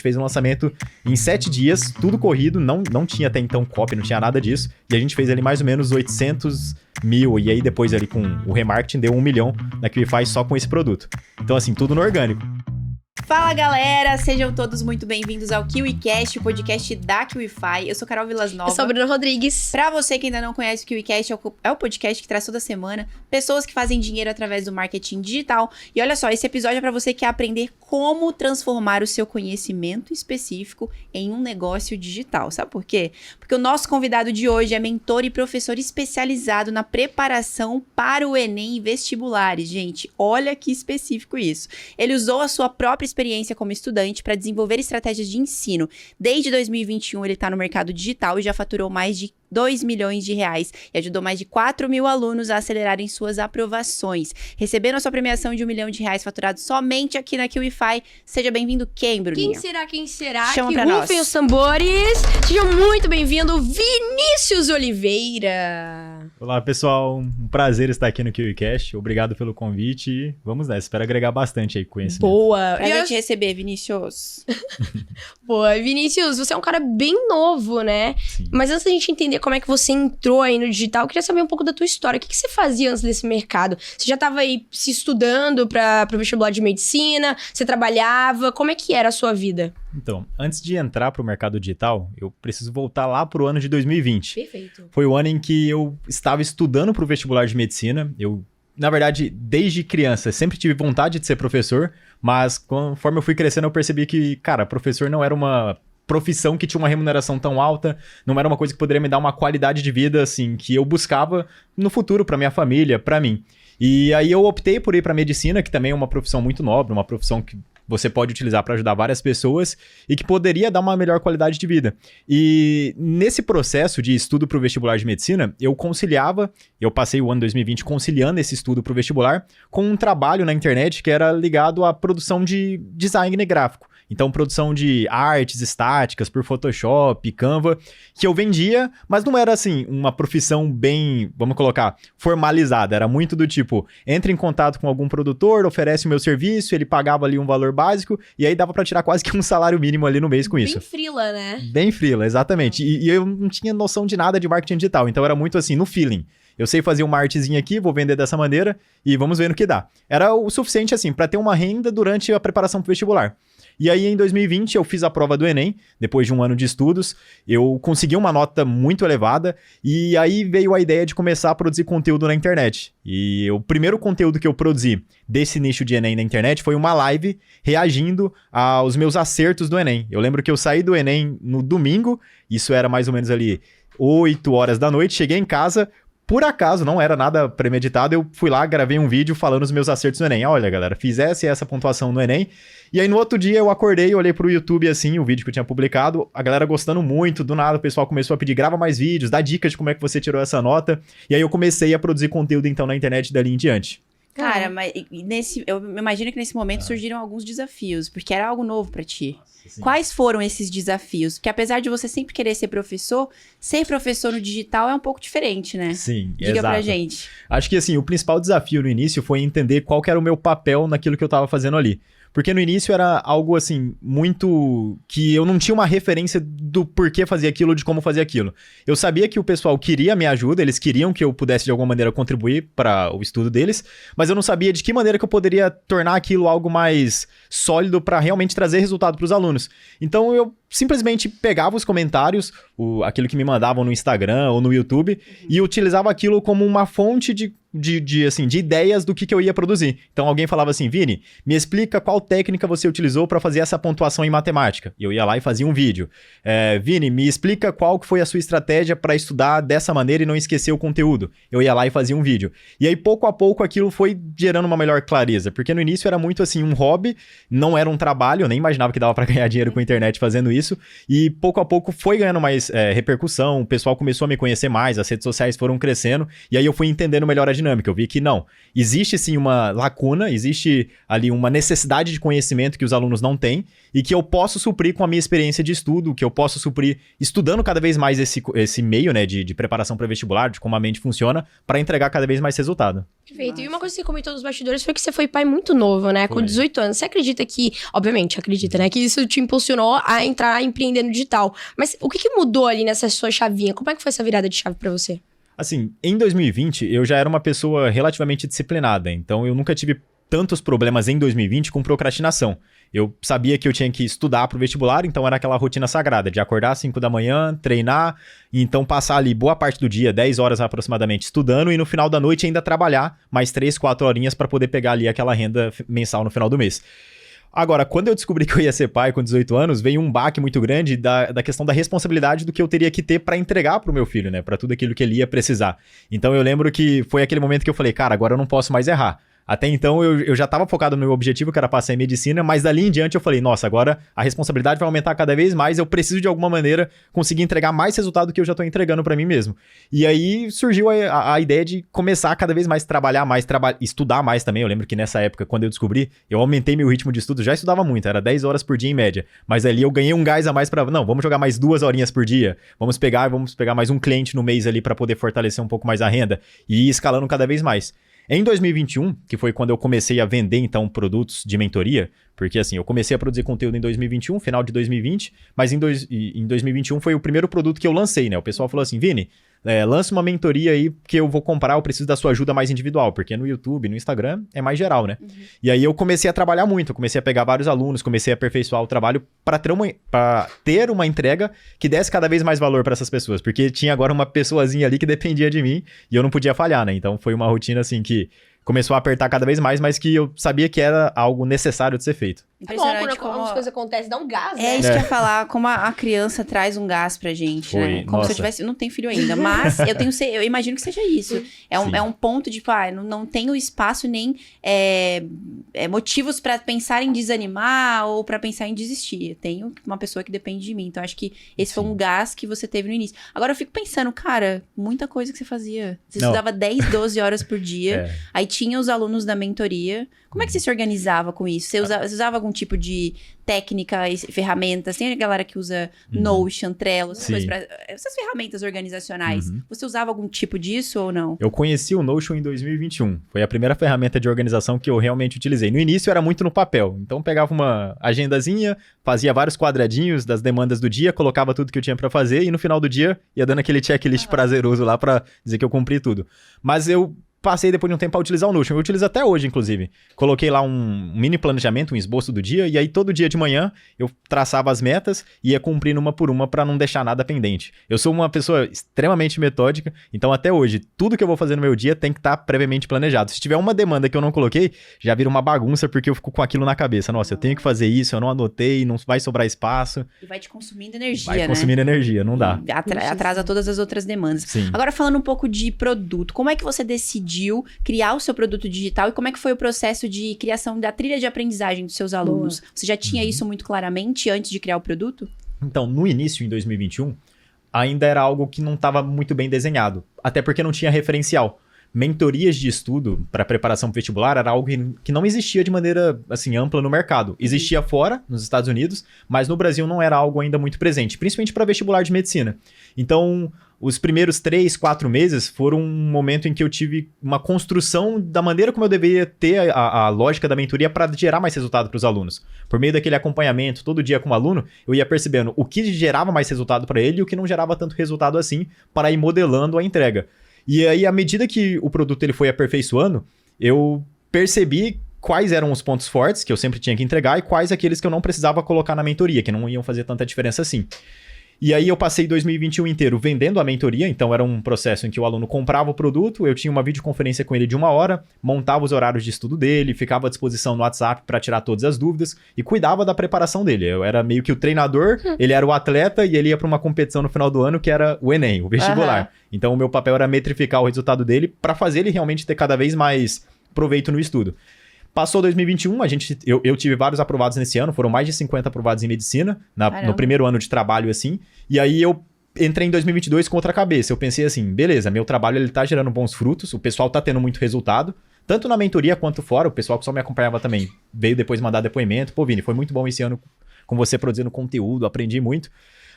fez o lançamento em 7 dias, tudo corrido, não tinha até então copy, não tinha nada disso. E a gente fez ali mais ou menos 800 mil, e aí depois ali com o remarketing deu 1 milhão na QIFI só com esse produto. Então assim, tudo no orgânico. Fala galera, sejam todos muito bem-vindos ao KiwiCast, o podcast da QIFI. Eu sou Carol Vilasnova. Eu sou a Bruna Rodrigues. Pra você que ainda não conhece o KiwiCast, é o podcast que traz toda semana pessoas que fazem dinheiro através do marketing digital. E olha só, esse episódio é pra você que quer aprender como transformar o seu conhecimento específico em um negócio digital. Sabe por quê? Porque o nosso convidado de hoje é mentor e professor especializado na preparação para o Enem e vestibulares. Gente, olha que específico isso. Ele usou a sua própria experiência como estudante para desenvolver estratégias de ensino. Desde 2021 ele está no mercado digital e já faturou mais de 2 milhões de reais e ajudou mais de 4 mil alunos a acelerarem suas aprovações. Recebendo a sua premiação de 1 milhão de reais faturado somente aqui na QIFI. Seja bem-vindo quem, Bruninha? Quem será? Chama que pra nós. rufem os tambores. Seja muito bem-vindo, Vinícius Oliveira. Olá pessoal, um prazer estar aqui no KiwiCast, obrigado pelo convite e vamos nessa, espero agregar bastante aí conhecimento. Boa. Prazer te receber, Vinícius. Boa, Vinícius, você é um cara bem novo, né? Sim. Mas antes da gente entender como é que você entrou aí no digital, eu queria saber um pouco da tua história. O que você fazia antes desse mercado? Você já estava aí se estudando para o vestibular de medicina? Você trabalhava? Como é que era a sua vida? Então, antes de entrar para o mercado digital, eu preciso voltar lá para o ano de 2020. Perfeito. Foi o ano em que eu estava estudando para o vestibular de medicina. Eu, na verdade, desde criança, sempre tive vontade de ser professor, mas conforme eu fui crescendo, eu percebi que, cara, professor não era uma profissão que tinha uma remuneração tão alta, não era uma coisa que poderia me dar uma qualidade de vida, assim, que eu buscava no futuro para minha família, para mim. E aí eu optei por ir para medicina, que também é uma profissão muito nobre, uma profissão que você pode utilizar para ajudar várias pessoas e que poderia dar uma melhor qualidade de vida. E nesse processo de estudo para o vestibular de medicina, eu passei o ano 2020 conciliando esse estudo para o vestibular com um trabalho na internet que era ligado à produção de design gráfico. Então, produção de artes estáticas por Photoshop, Canva, que eu vendia, mas não era, assim, uma profissão bem, vamos colocar, formalizada. Era muito do tipo, entra em contato com algum produtor, oferece o meu serviço, ele pagava ali um valor básico, e aí dava pra tirar quase que um salário mínimo ali no mês com isso. Bem frila, né? Bem frila, exatamente. E eu não tinha noção de nada de marketing digital, então era muito assim, no feeling. Eu sei fazer uma artezinha aqui, vou vender dessa maneira, e vamos ver no que dá. Era o suficiente, assim, pra ter uma renda durante a preparação pro vestibular. E aí, em 2020, eu fiz a prova do Enem, depois de um ano de estudos, eu consegui uma nota muito elevada, e aí veio a ideia de começar a produzir conteúdo na internet. E o primeiro conteúdo que eu produzi desse nicho de Enem na internet foi uma live reagindo aos meus acertos do Enem. Eu lembro que eu saí do Enem no domingo, isso era mais ou menos ali 8 horas da noite, cheguei em casa. Por acaso, não era nada premeditado, eu fui lá, gravei um vídeo falando os meus acertos no Enem. Olha, galera, fiz essa pontuação no Enem. E aí, no outro dia, eu acordei, olhei pro YouTube, assim, o vídeo que eu tinha publicado. A galera gostando muito, do nada, o pessoal começou a pedir, grava mais vídeos, dá dicas de como é que você tirou essa nota. E aí, eu comecei a produzir conteúdo, então, na internet dali em diante. Cara, mas eu imagino que nesse momento surgiram alguns desafios, porque era algo novo pra ti. Sim. Quais foram esses desafios? Porque apesar de você sempre querer ser professor no digital é um pouco diferente, né? Sim, Diga exato. pra gente. Acho que, assim, o principal desafio no início foi entender qual que era o meu papel naquilo que eu tava fazendo ali. Porque no início era algo, assim, muito que eu não tinha uma referência do porquê fazer aquilo, de como fazer aquilo. Eu sabia que o pessoal queria a minha ajuda, eles queriam que eu pudesse de alguma maneira contribuir para o estudo deles, mas eu não sabia de que maneira que eu poderia tornar aquilo algo mais sólido para realmente trazer resultado para os alunos. Então eu simplesmente pegava os comentários, aquilo que me mandavam no Instagram ou no YouTube, e utilizava aquilo como uma fonte de ideias do que eu ia produzir. Então alguém falava assim, Vini, me explica qual técnica você utilizou para fazer essa pontuação em matemática. E eu ia lá e fazia um vídeo. Vini, me explica qual que foi a sua estratégia para estudar dessa maneira e não esquecer o conteúdo. Eu ia lá e fazia um vídeo. E aí, pouco a pouco, aquilo foi gerando uma melhor clareza, porque no início era muito assim, um hobby, não era um trabalho, eu nem imaginava que dava para ganhar dinheiro com a internet fazendo isso, e pouco a pouco foi ganhando mais repercussão, o pessoal começou a me conhecer mais, as redes sociais foram crescendo, e aí eu fui entendendo melhor a dinâmica. dinâmica. Eu vi que não, existe sim uma lacuna, existe ali uma necessidade de conhecimento que os alunos não têm e que eu posso suprir com a minha experiência de estudo, que eu posso suprir estudando cada vez mais esse meio, né, de preparação para vestibular, de como a mente funciona, para entregar cada vez mais resultado. Perfeito. E uma coisa que você comentou nos bastidores foi que você foi pai muito novo, né? Com 18 anos. Você acredita que, obviamente, acredita, né? Que isso te impulsionou a entrar a empreender no digital. Mas o que mudou ali nessa sua chavinha? Como é que foi essa virada de chave pra você? Assim, em 2020, eu já era uma pessoa relativamente disciplinada. Então, eu nunca tive tantos problemas em 2020 com procrastinação. Eu sabia que eu tinha que estudar para o vestibular, então era aquela rotina sagrada de acordar às 5 da manhã, treinar, e então passar ali boa parte do dia, 10 horas aproximadamente, estudando, e no final da noite ainda trabalhar mais 3, 4 horinhas para poder pegar ali aquela renda mensal no final do mês. Agora, quando eu descobri que eu ia ser pai com 18 anos, veio um baque muito grande da questão da responsabilidade do que eu teria que ter para entregar pro meu filho, né? Para tudo aquilo que ele ia precisar. Então eu lembro que foi aquele momento que eu falei, cara, agora eu não posso mais errar. Até então eu já estava focado no meu objetivo, que era passar em medicina, mas dali em diante eu falei, nossa, agora a responsabilidade vai aumentar cada vez mais, eu preciso de alguma maneira conseguir entregar mais resultado do que eu já estou entregando para mim mesmo. E aí surgiu a ideia de começar a cada vez mais trabalhar mais, estudar mais também. Eu lembro que nessa época, quando eu descobri, eu aumentei meu ritmo de estudo, já estudava muito, era 10 horas por dia em média, mas ali eu ganhei um gás a mais para, não, vamos jogar mais 2 horinhas por dia, vamos pegar mais um cliente no mês ali para poder fortalecer um pouco mais a renda e ir escalando cada vez mais. Em 2021, que foi quando eu comecei a vender, então, produtos de mentoria, porque, assim, eu comecei a produzir conteúdo em 2021, final de 2020, mas em 2021 foi o primeiro produto que eu lancei, né? O pessoal falou assim, Vini, lança uma mentoria aí que eu vou comprar, eu preciso da sua ajuda mais individual, porque no YouTube, no Instagram, é mais geral, né? Uhum. E aí eu comecei a trabalhar muito, eu comecei a pegar vários alunos, comecei a aperfeiçoar o trabalho para ter uma entrega que desse cada vez mais valor para essas pessoas, porque tinha agora uma pessoazinha ali que dependia de mim e eu não podia falhar, né? Então foi uma rotina assim que começou a apertar cada vez mais, mas que eu sabia que era algo necessário de ser feito. Impressionante quando as coisas acontecem, dá um gás, né? É isso que eu ia falar, como a criança traz um gás pra gente, né? Como se eu tivesse... Eu não tenho filho ainda, mas eu imagino que seja isso. É um ponto de, não tenho espaço nem motivos pra pensar em desanimar ou pra pensar em desistir. Eu tenho uma pessoa que depende de mim. Então, acho que esse foi um gás que você teve no início. Agora, eu fico pensando, cara, muita coisa que você fazia. Você estudava 10, 12 horas por dia. Aí tinha os alunos da mentoria. Como é que você se organizava com isso? Você usava algum tipo de técnica e ferramentas? Tem a galera que usa Notion, Trello, essas ferramentas organizacionais. Você usava algum tipo disso ou não? Eu conheci o Notion em 2021. Foi a primeira ferramenta de organização que eu realmente utilizei. No início era muito no papel. Então pegava uma agendazinha, fazia vários quadradinhos das demandas do dia, colocava tudo que eu tinha pra fazer e no final do dia ia dando aquele checklist prazeroso lá pra dizer que eu cumpri tudo. Mas eu passei depois de um tempo a utilizar o Notion. Eu utilizo até hoje, inclusive. Coloquei lá um mini planejamento, um esboço do dia, e aí todo dia de manhã eu traçava as metas e ia cumprindo uma por uma para não deixar nada pendente. Eu sou uma pessoa extremamente metódica, então até hoje, tudo que eu vou fazer no meu dia tem que estar previamente planejado. Se tiver uma demanda que eu não coloquei, já vira uma bagunça porque eu fico com aquilo na cabeça. Nossa, eu tenho que fazer isso, eu não anotei, não vai sobrar espaço. E vai te consumindo energia, né? Vai consumindo energia, não dá. Atrasa todas as outras demandas. Sim. Agora, falando um pouco de produto, como é que você decidiu criar o seu produto digital e como é que foi o processo de criação da trilha de aprendizagem dos seus alunos? Você já tinha isso muito claramente antes de criar o produto? Então, no início, em 2021, ainda era algo que não estava muito bem desenhado, até porque não tinha referencial. Mentorias de estudo para preparação para vestibular era algo que não existia de maneira assim, ampla no mercado. Existia fora, nos Estados Unidos, mas no Brasil não era algo ainda muito presente, principalmente para vestibular de medicina. Então, os primeiros 3, 4 meses foram um momento em que eu tive uma construção da maneira como eu deveria ter a lógica da mentoria para gerar mais resultado para os alunos. Por meio daquele acompanhamento todo dia com o aluno, eu ia percebendo o que gerava mais resultado para ele e o que não gerava tanto resultado assim, para ir modelando a entrega. E aí, à medida que o produto ele foi aperfeiçoando, eu percebi quais eram os pontos fortes que eu sempre tinha que entregar e quais aqueles que eu não precisava colocar na mentoria, que não iam fazer tanta diferença assim. E aí eu passei 2021 inteiro vendendo a mentoria, então era um processo em que o aluno comprava o produto, eu tinha uma videoconferência com ele de 1 hora, montava os horários de estudo dele, ficava à disposição no WhatsApp para tirar todas as dúvidas e cuidava da preparação dele. Eu era meio que o treinador, ele era o atleta e ele ia para uma competição no final do ano que era o Enem, o vestibular. Então o meu papel era metrificar o resultado dele para fazer ele realmente ter cada vez mais proveito no estudo. Passou 2021, eu tive vários aprovados nesse ano, foram mais de 50 aprovados em medicina, no primeiro ano de trabalho, assim. E aí eu entrei em 2022 com outra cabeça. Eu pensei assim, beleza, meu trabalho ele tá gerando bons frutos, o pessoal tá tendo muito resultado, tanto na mentoria quanto fora, o pessoal que só me acompanhava também veio depois mandar depoimento. Pô, Vini, foi muito bom esse ano com você produzindo conteúdo, aprendi muito.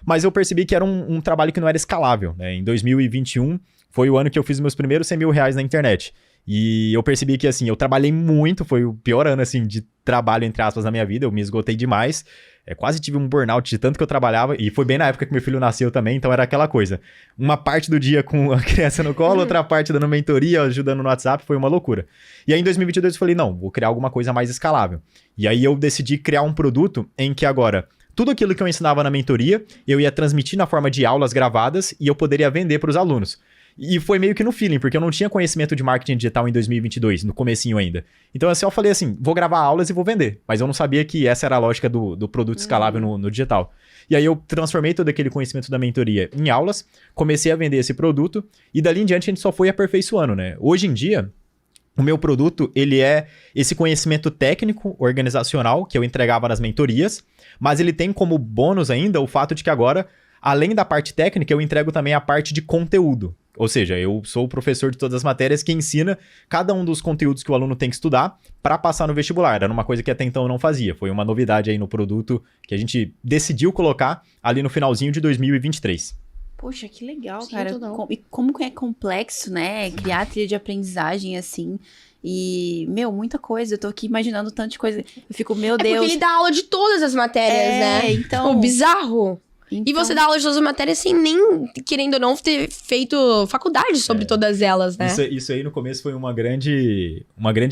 Mas eu percebi que era um trabalho que não era escalável, né? Em 2021 foi o ano que eu fiz meus primeiros 100 mil reais na internet. E eu percebi que, assim, eu trabalhei muito, foi o pior ano, assim, de trabalho, entre aspas, na minha vida, eu me esgotei demais. Quase tive um burnout de tanto que eu trabalhava, e foi bem na época que meu filho nasceu também, então era aquela coisa. Uma parte do dia com a criança no colo, outra parte dando mentoria, ajudando no WhatsApp, foi uma loucura. E aí em 2022 eu falei, não, vou criar alguma coisa mais escalável. E aí eu decidi criar um produto em que agora, tudo aquilo que eu ensinava na mentoria, eu ia transmitir na forma de aulas gravadas e eu poderia vender para os alunos. E foi meio que no feeling, porque eu não tinha conhecimento de marketing digital em 2022, no comecinho ainda. Então assim, eu falei assim, vou gravar aulas e vou vender. Mas eu não sabia que essa era a lógica do produto escalável no digital. E aí eu transformei todo aquele conhecimento da mentoria em aulas, comecei a vender esse produto e dali em diante a gente só foi aperfeiçoando, né? Hoje em dia, o meu produto, ele é esse conhecimento técnico, organizacional, que eu entregava nas mentorias, mas ele tem como bônus ainda o fato de que agora, além da parte técnica, eu entrego também a parte de conteúdo. Ou seja, eu sou o professor de todas as matérias que ensina cada um dos conteúdos que o aluno tem que estudar para passar no vestibular. Era uma coisa que até então eu não fazia. Foi uma novidade aí no produto que a gente decidiu colocar ali no finalzinho de 2023. Poxa, que legal, Sim, cara. E como que é complexo, né? Criar trilha de aprendizagem assim. E, muita coisa. Eu tô aqui imaginando tanta coisa. Eu fico, meu Deus. Porque ele dá aula de todas as matérias, né? Então... Tipo, bizarro. Então... E você dá aula de todas as matérias sem nem, querendo ou não, ter feito faculdade sobre todas elas, né? Isso aí no começo foi uma grande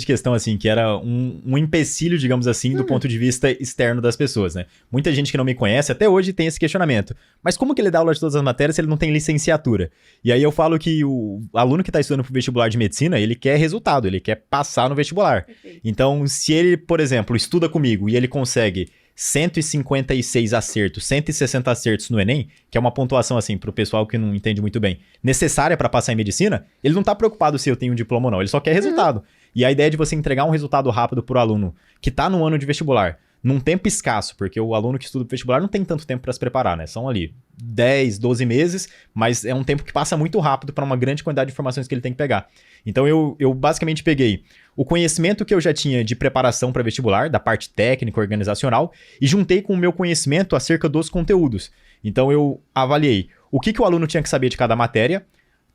questão, assim, que era um empecilho, digamos assim, do ponto de vista externo das pessoas, né? Muita gente que não me conhece até hoje tem esse questionamento. Mas como que ele dá aula de todas as matérias se ele não tem licenciatura? E aí eu falo que o aluno que está estudando pro vestibular de medicina, ele quer resultado, ele quer passar no vestibular. Perfeito. Então, se ele, por exemplo, estuda comigo e ele consegue 156 acertos, 160 acertos no Enem, que é uma pontuação, assim, pro pessoal que não entende muito bem, necessária para passar em medicina, ele não tá preocupado se eu tenho um diploma ou não, ele só quer resultado. E a ideia de você entregar um resultado rápido pro aluno que tá no ano de vestibular, num tempo escasso, porque o aluno que estuda pro vestibular não tem tanto tempo para se preparar, né? São ali 10, 12 meses, mas é um tempo que passa muito rápido para uma grande quantidade de informações que ele tem que pegar. Então eu basicamente peguei o conhecimento que eu já tinha de preparação para vestibular, da parte técnica, organizacional, e juntei com o meu conhecimento acerca dos conteúdos. Então eu avaliei o que o aluno tinha que saber de cada matéria,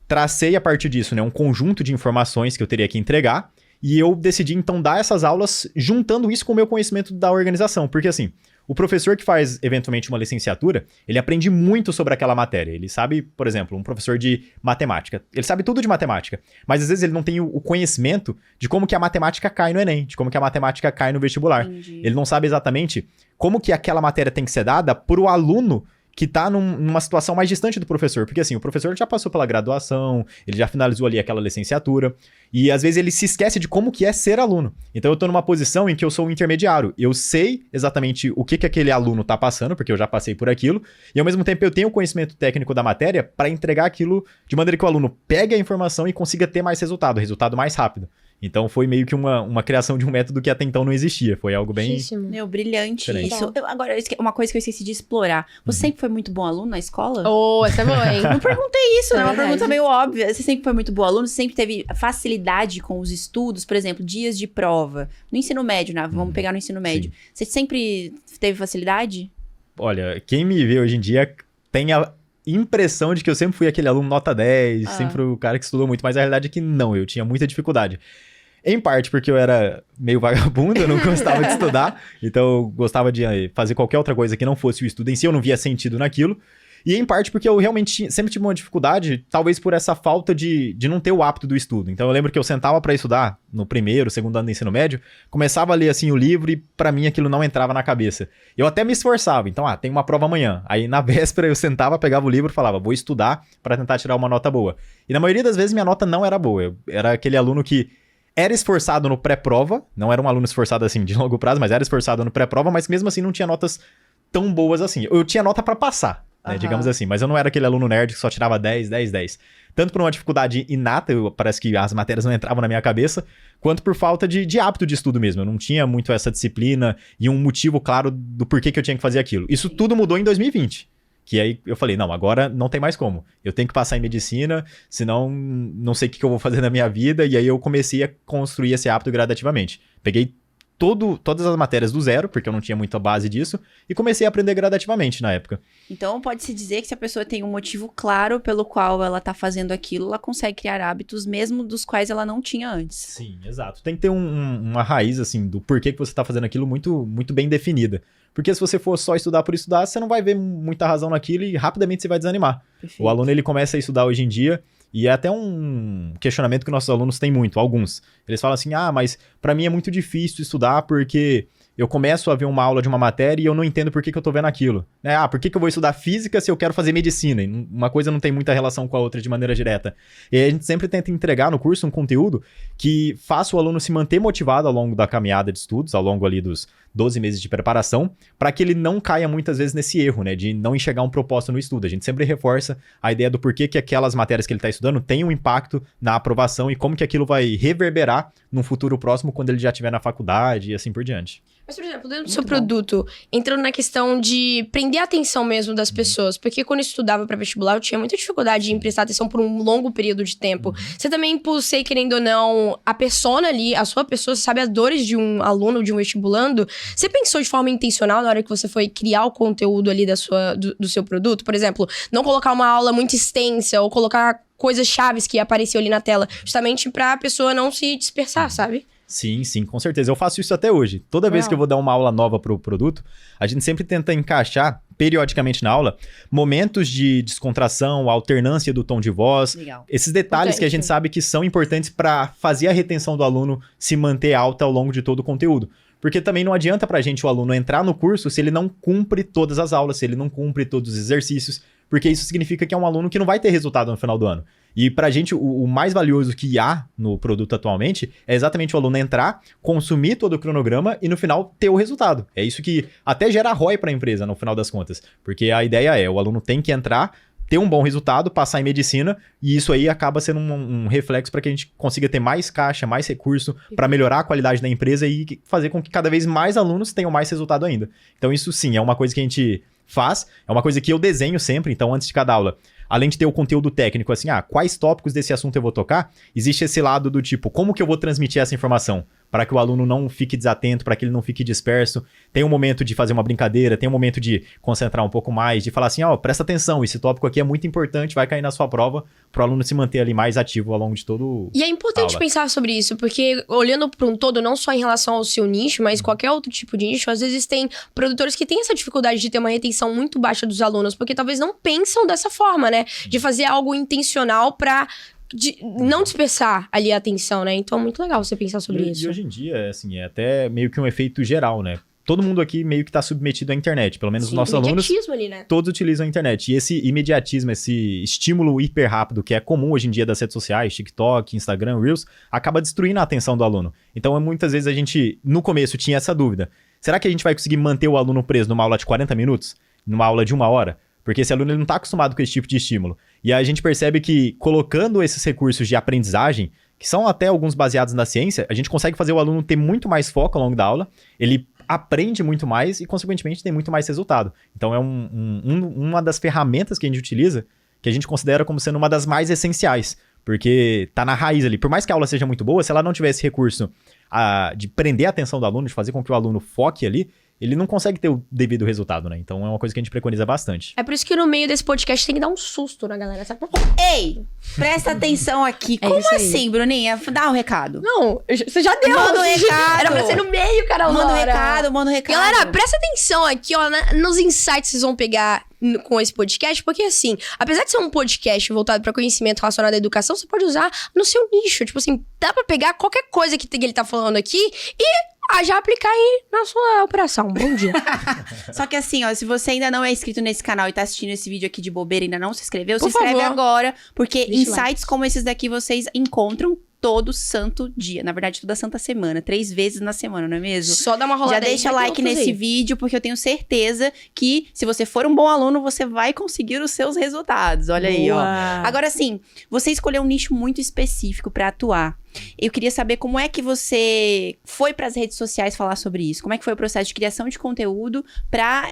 tracei a partir disso, né, um conjunto de informações que eu teria que entregar, e eu decidi então dar essas aulas juntando isso com o meu conhecimento da organização, porque assim, o professor que faz eventualmente uma licenciatura, ele aprende muito sobre aquela matéria. Ele sabe, por exemplo, um professor de matemática, ele sabe tudo de matemática, mas às vezes ele não tem o conhecimento de como que a matemática cai no Enem, de como que a matemática cai no vestibular. Entendi. Ele não sabe exatamente como que aquela matéria tem que ser dada para o aluno que tá numa situação mais distante do professor. Porque assim, o professor já passou pela graduação, ele já finalizou ali aquela licenciatura, e às vezes ele se esquece de como que é ser aluno. Então eu tô numa posição em que eu sou um intermediário. Eu sei exatamente o que aquele aluno tá passando, porque eu já passei por aquilo, e ao mesmo tempo eu tenho o conhecimento técnico da matéria para entregar aquilo de maneira que o aluno pegue a informação e consiga ter mais resultado mais rápido. Então foi meio que uma criação de um método que até então não existia. Foi algo bem... Brilhante diferente. isso. Agora, uma coisa que eu esqueci de explorar. Você sempre foi muito bom aluno na escola? Oh, essa é boa, hein? Não perguntei isso, né? É Uma verdade. pergunta meio óbvia. Você sempre foi muito bom aluno? Você sempre teve facilidade com os estudos? Por exemplo, dias de prova. No ensino médio, né? Vamos pegar no ensino médio. Sim. Você sempre teve facilidade? Olha, quem me vê hoje em dia tem a impressão de que eu sempre fui aquele aluno nota 10, sempre o cara que estudou muito, mas a realidade é que não, eu tinha muita dificuldade. Em parte porque eu era meio vagabundo, eu não gostava de estudar, então eu gostava de fazer qualquer outra coisa que não fosse o estudo em si, eu não via sentido naquilo. E em parte porque eu realmente sempre tive uma dificuldade, talvez por essa falta de não ter o hábito do estudo. Então eu lembro que eu sentava para estudar no primeiro, segundo ano do ensino médio, começava a ler assim o livro e para mim aquilo não entrava na cabeça. Eu até me esforçava, então tem uma prova amanhã. Aí na véspera eu sentava, pegava o livro e falava, vou estudar para tentar tirar uma nota boa. E na maioria das vezes minha nota não era boa, eu era aquele aluno que era esforçado no pré-prova, não era um aluno esforçado assim de longo prazo, mas era esforçado no pré-prova, mas mesmo assim não tinha notas tão boas assim. Eu tinha nota para passar, né, digamos assim, mas eu não era aquele aluno nerd que só tirava 10, 10, 10. Tanto por uma dificuldade inata, parece que as matérias não entravam na minha cabeça, quanto por falta de hábito de estudo mesmo. Eu não tinha muito essa disciplina e um motivo claro do porquê que eu tinha que fazer aquilo. Isso tudo mudou em 2020. Que aí eu falei, não, agora não tem mais como. Eu tenho que passar em medicina, senão não sei o que eu vou fazer na minha vida. E aí eu comecei a construir esse hábito gradativamente. Peguei todas as matérias do zero, porque eu não tinha muita base disso, e comecei a aprender gradativamente na época. Então, pode-se dizer que se a pessoa tem um motivo claro pelo qual ela tá fazendo aquilo, ela consegue criar hábitos mesmo dos quais ela não tinha antes. Sim, exato. Tem que ter uma raiz, assim, do porquê que você tá fazendo aquilo muito, muito bem definida. Porque se você for só estudar por estudar, você não vai ver muita razão naquilo e rapidamente você vai desanimar. Perfeito. O aluno, ele começa a estudar hoje em dia, e é até um questionamento que nossos alunos têm muito, alguns. Eles falam assim, mas pra mim é muito difícil estudar porque eu começo a ver uma aula de uma matéria e eu não entendo por que eu tô vendo aquilo. Por que eu vou estudar física se eu quero fazer medicina? Uma coisa não tem muita relação com a outra de maneira direta. E aí a gente sempre tenta entregar no curso um conteúdo que faça o aluno se manter motivado ao longo da caminhada de estudos, ao longo ali dos 12 meses de preparação, para que ele não caia muitas vezes nesse erro, né, de não enxergar um propósito no estudo. A gente sempre reforça a ideia do porquê que aquelas matérias que ele está estudando têm um impacto na aprovação e como que aquilo vai reverberar num futuro próximo quando ele já estiver na faculdade e assim por diante. Mas, por exemplo, dentro do seu produto, entrando na questão de prender a atenção mesmo das pessoas, porque quando eu estudava para vestibular, eu tinha muita dificuldade em prestar atenção por um longo período de tempo. Você também, por ser, querendo ou não, a persona ali, a sua pessoa, você sabe as dores de um aluno, de um vestibulando. Você pensou de forma intencional na hora que você foi criar o conteúdo ali do seu produto? Por exemplo, não colocar uma aula muito extensa ou colocar coisas chaves que apareciam ali na tela, justamente pra pessoa não se dispersar, sabe? Sim, com certeza. Eu faço isso até hoje. Toda vez que eu vou dar uma aula nova pro produto, a gente sempre tenta encaixar, periodicamente na aula, momentos de descontração, alternância do tom de voz. Legal. Esses detalhes que a gente sabe que são importantes para fazer a retenção do aluno se manter alta ao longo de todo o conteúdo. Porque também não adianta pra gente o aluno entrar no curso se ele não cumpre todas as aulas, se ele não cumpre todos os exercícios, porque isso significa que é um aluno que não vai ter resultado no final do ano. E pra gente, o mais valioso que há no produto atualmente é exatamente o aluno entrar, consumir todo o cronograma e no final ter o resultado. É isso que até gera ROI pra empresa no final das contas. Porque a ideia é, o aluno tem que entrar, ter um bom resultado, passar em medicina, e isso aí acaba sendo um reflexo para que a gente consiga ter mais caixa, mais recurso, para melhorar a qualidade da empresa e fazer com que cada vez mais alunos tenham mais resultado ainda. Então isso sim, é uma coisa que a gente faz, é uma coisa que eu desenho sempre, então antes de cada aula, além de ter o conteúdo técnico, assim, quais tópicos desse assunto eu vou tocar, existe esse lado do tipo, como que eu vou transmitir essa informação? Para que o aluno não fique desatento, para que ele não fique disperso. Tem um momento de fazer uma brincadeira, tem um momento de concentrar um pouco mais, de falar assim, presta atenção, esse tópico aqui é muito importante, vai cair na sua prova, para o aluno se manter ali mais ativo ao longo de todo E é importante pensar sobre isso, porque olhando para um todo, não só em relação ao seu nicho, mas qualquer outro tipo de nicho, às vezes tem produtores que têm essa dificuldade de ter uma retenção muito baixa dos alunos, porque talvez não pensam dessa forma, né? De fazer algo intencional para não dispersar ali a atenção, né? Então é muito legal você pensar sobre isso. E hoje em dia, assim, é até meio que um efeito geral, né? Todo mundo aqui meio que está submetido à internet, pelo menos os nossos alunos, ali, né? Todos utilizam a internet. E esse imediatismo, esse estímulo hiper rápido que é comum hoje em dia das redes sociais, TikTok, Instagram, Reels, acaba destruindo a atenção do aluno. Então, muitas vezes a gente, no começo, tinha essa dúvida. Será que a gente vai conseguir manter o aluno preso numa aula de 40 minutos? Numa aula de 1 hora? Porque esse aluno ele não está acostumado com esse tipo de estímulo. E aí a gente percebe que colocando esses recursos de aprendizagem, que são até alguns baseados na ciência, a gente consegue fazer o aluno ter muito mais foco ao longo da aula, ele aprende muito mais e, consequentemente, tem muito mais resultado. Então é uma das ferramentas que a gente utiliza, que a gente considera como sendo uma das mais essenciais, porque tá na raiz ali. Por mais que a aula seja muito boa, se ela não tiver esse recurso de prender a atenção do aluno, de fazer com que o aluno foque ali, ele não consegue ter o devido resultado, né? Então é uma coisa que a gente preconiza bastante. É por isso que no meio desse podcast tem que dar um susto na galera, sabe? Ei, presta atenção aqui. Como assim, Bruninha? Dá um recado. Não, você já deu. Manda um recado. Era pra ser no meio, cara. Manda um recado. Galera, presta atenção aqui, ó, nos insights que vocês vão pegar com esse podcast, porque assim, apesar de ser um podcast voltado pra conhecimento relacionado à educação, você pode usar no seu nicho. Tipo assim, dá pra pegar qualquer coisa que ele tá falando aqui e já aplicar aí na sua operação. Bom dia. Só que assim, ó, se você ainda não é inscrito nesse canal e tá assistindo esse vídeo aqui de bobeira e ainda não se inscreveu, Por se inscreve favor. agora, porque Deixa insights como esses daqui vocês encontram todo santo dia. Na verdade, toda santa semana. 3 vezes na semana, não é mesmo? Só dá uma rolada. Já deixa like nesse vídeo, porque eu tenho certeza que se você for um bom aluno, você vai conseguir os seus resultados. Olha aí, ó. Agora sim, você escolheu um nicho muito específico pra atuar. Eu queria saber como é que você foi para as redes sociais falar sobre isso. Como é que foi o processo de criação de conteúdo para,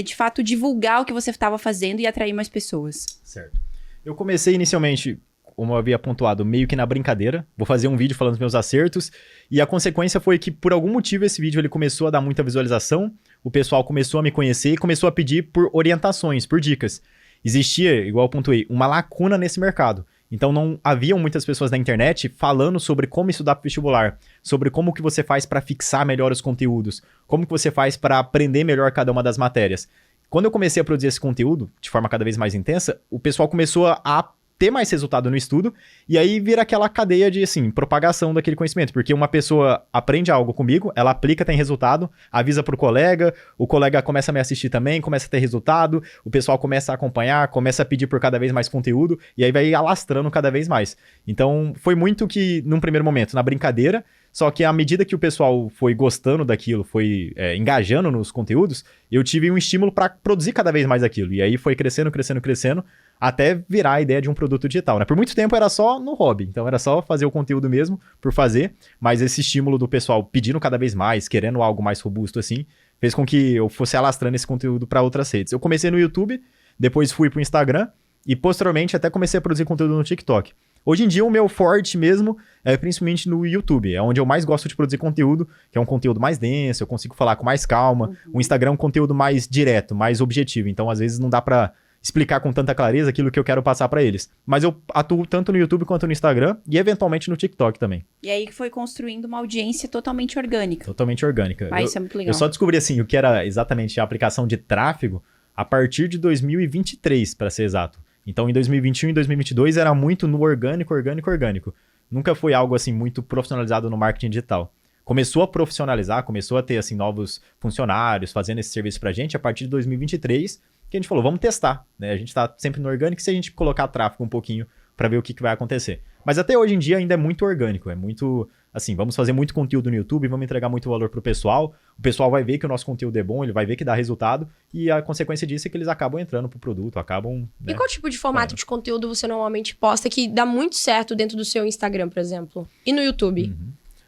de fato, divulgar o que você estava fazendo e atrair mais pessoas? Certo. Eu comecei inicialmente, como eu havia pontuado, meio que na brincadeira. Vou fazer um vídeo falando dos meus acertos. E a consequência foi que, por algum motivo, esse vídeo ele começou a dar muita visualização. O pessoal começou a me conhecer e começou a pedir por orientações, por dicas. Existia, igual eu pontuei, uma lacuna nesse mercado. Então não haviam muitas pessoas na internet falando sobre como estudar para o vestibular, sobre como que você faz para fixar melhor os conteúdos, como que você faz para aprender melhor cada uma das matérias. Quando eu comecei a produzir esse conteúdo de forma cada vez mais intensa, o pessoal começou a ter mais resultado no estudo, e aí vira aquela cadeia de, assim, propagação daquele conhecimento, porque uma pessoa aprende algo comigo, ela aplica, tem resultado, avisa pro colega, o colega começa a me assistir também, começa a ter resultado, o pessoal começa a acompanhar, começa a pedir por cada vez mais conteúdo, e aí vai alastrando cada vez mais. Então, foi muito que, num primeiro momento, na brincadeira, só que à medida que o pessoal foi gostando daquilo, foi engajando nos conteúdos, eu tive um estímulo para produzir cada vez mais aquilo. E aí foi crescendo, crescendo, crescendo, até virar a ideia de um produto digital, né? Por muito tempo era só no hobby, então era só fazer o conteúdo mesmo, por fazer, mas esse estímulo do pessoal pedindo cada vez mais, querendo algo mais robusto assim, fez com que eu fosse alastrando esse conteúdo para outras redes. Eu comecei no YouTube, depois fui pro Instagram, e posteriormente até comecei a produzir conteúdo no TikTok. Hoje em dia, o meu forte mesmo é principalmente no YouTube. É onde eu mais gosto de produzir conteúdo, que é um conteúdo mais denso, eu consigo falar com mais calma. O Instagram é um conteúdo mais direto, mais objetivo. Então, às vezes, não dá pra explicar com tanta clareza aquilo que eu quero passar pra eles. Mas eu atuo tanto no YouTube quanto no Instagram e, eventualmente, no TikTok também. E aí que foi construindo uma audiência totalmente orgânica. Totalmente orgânica. Isso é muito legal. Eu só descobri, assim, o que era exatamente a aplicação de tráfego a partir de 2023, para ser exato. Então, em 2021 e 2022 era muito no orgânico, orgânico, orgânico. Nunca foi algo, assim, muito profissionalizado no marketing digital. Começou a profissionalizar, começou a ter, assim, novos funcionários fazendo esse serviço pra gente a partir de 2023, que a gente falou, vamos testar, né? A gente tá sempre no orgânico, se a gente colocar tráfego um pouquinho pra ver o que vai acontecer. Mas até hoje em dia ainda é muito orgânico, é muito, assim, vamos fazer muito conteúdo no YouTube, vamos entregar muito valor pro pessoal, o pessoal vai ver que o nosso conteúdo é bom, ele vai ver que dá resultado, e a consequência disso é que eles acabam entrando pro produto, acabam... E qual tipo de formato de conteúdo você normalmente posta que dá muito certo dentro do seu Instagram, por exemplo? E no YouTube?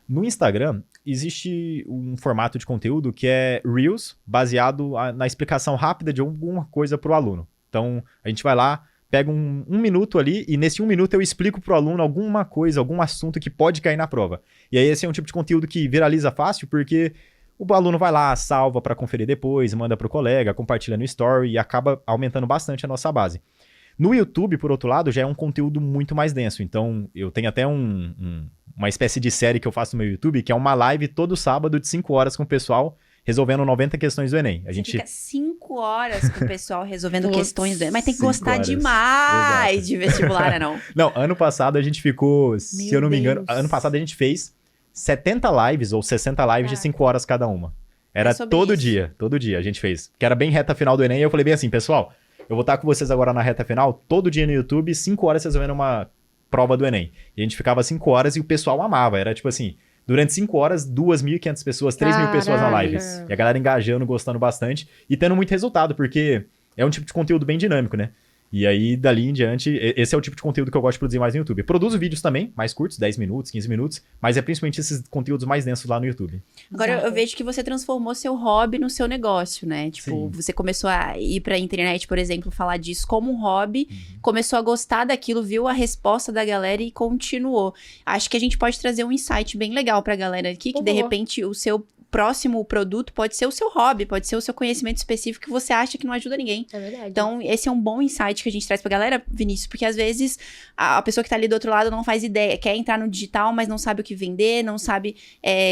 No Instagram, existe um formato de conteúdo que é Reels, baseado na explicação rápida de alguma coisa pro aluno. Então, a gente vai lá, pega um minuto ali e nesse 1 minuto eu explico pro aluno alguma coisa, algum assunto que pode cair na prova. E aí esse é um tipo de conteúdo que viraliza fácil porque o aluno vai lá, salva para conferir depois, manda pro colega, compartilha no story e acaba aumentando bastante a nossa base. No YouTube, por outro lado, já é um conteúdo muito mais denso. Então eu tenho até uma espécie de série que eu faço no meu YouTube, que é uma live todo sábado de 5 horas com o pessoal resolvendo 90 questões do Enem. Você fica 5 horas com o pessoal resolvendo questões do Enem. Mas tem que 5 gostar horas. demais Exato. de vestibular, né, não? Não, ano passado a gente ficou, se eu não me engano, Deus. ano passado a gente fez 70 lives ou 60 lives de 5 horas cada uma. Era sobre todo isso. dia a gente fez. Que era bem reta final do Enem, e eu falei bem assim, pessoal, eu vou estar com vocês agora na reta final, todo dia no YouTube, 5 horas resolvendo uma prova do Enem. E a gente ficava 5 horas e o pessoal amava, era tipo assim... Durante 5 horas, 2.500 pessoas, 3.000 pessoas na live. E a galera engajando, gostando bastante e tendo muito resultado, porque é um tipo de conteúdo bem dinâmico, né? E aí, dali em diante, esse é o tipo de conteúdo que eu gosto de produzir mais no YouTube. Produzo vídeos também, mais curtos, 10 minutos, 15 minutos, mas é principalmente esses conteúdos mais densos lá no YouTube. Agora, eu vejo que você transformou seu hobby no seu negócio, né? Tipo, Sim. você começou a ir pra internet, por exemplo, falar disso como um hobby, começou a gostar daquilo, viu a resposta da galera e continuou. Acho que a gente pode trazer um insight bem legal pra galera aqui, que de repente o seu próximo produto pode ser o seu hobby, pode ser o seu conhecimento específico que você acha que não ajuda ninguém. É verdade. Então, esse é um bom insight que a gente traz pra galera, Vinícius, porque às vezes a pessoa que tá ali do outro lado não faz ideia, quer entrar no digital, mas não sabe o que vender, não sabe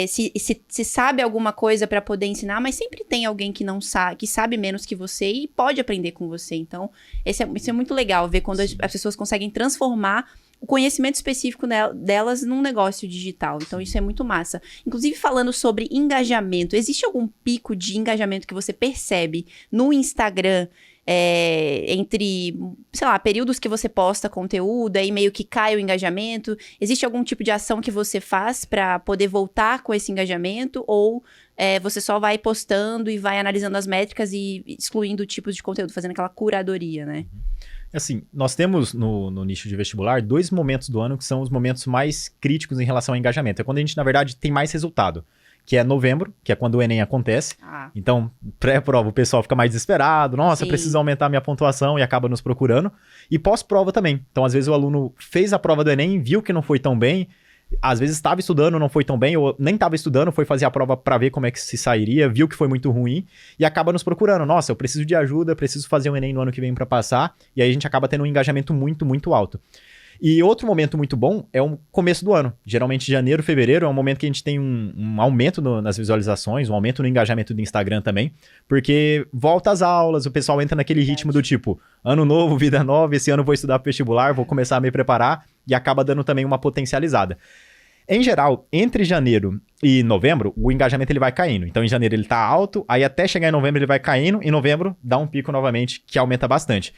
se sabe alguma coisa pra poder ensinar, mas sempre tem alguém que não sabe, que sabe menos que você e pode aprender com você. Então, isso é muito legal, ver quando as pessoas conseguem transformar o conhecimento específico delas num negócio digital. Então, isso é muito massa. Inclusive, falando sobre engajamento, existe algum pico de engajamento que você percebe no Instagram entre, sei lá, períodos que você posta conteúdo, aí meio que cai o engajamento? Existe algum tipo de ação que você faz pra poder voltar com esse engajamento? Ou você só vai postando e vai analisando as métricas e excluindo tipos de conteúdo, fazendo aquela curadoria, né? Assim, nós temos no nicho de vestibular 2 momentos do ano que são os momentos mais críticos em relação ao engajamento. É quando a gente, na verdade, tem mais resultado, que é novembro, que é quando o Enem acontece. Então, pré-prova, o pessoal fica mais desesperado. Nossa, preciso aumentar minha pontuação e acaba nos procurando. E pós-prova também. Então, às vezes, o aluno fez a prova do Enem, viu que não foi tão bem. Às vezes estava estudando, não foi tão bem, ou nem estava estudando, foi fazer a prova para ver como é que se sairia, viu que foi muito ruim e acaba nos procurando. Nossa, eu preciso de ajuda, preciso fazer um Enem no ano que vem para passar. E aí a gente acaba tendo um engajamento muito, muito alto. E outro momento muito bom é o começo do ano. Geralmente janeiro, fevereiro é um momento que a gente tem um aumento nas visualizações, um aumento no engajamento do Instagram também, porque volta às aulas, o pessoal entra naquele ritmo do tipo, ano novo, vida nova, esse ano eu vou estudar pro vestibular, vou começar a me preparar e acaba dando também uma potencializada. Em geral, entre janeiro e novembro, o engajamento ele vai caindo. Então, em janeiro ele tá alto, aí até chegar em novembro ele vai caindo, em novembro dá um pico novamente, que aumenta bastante.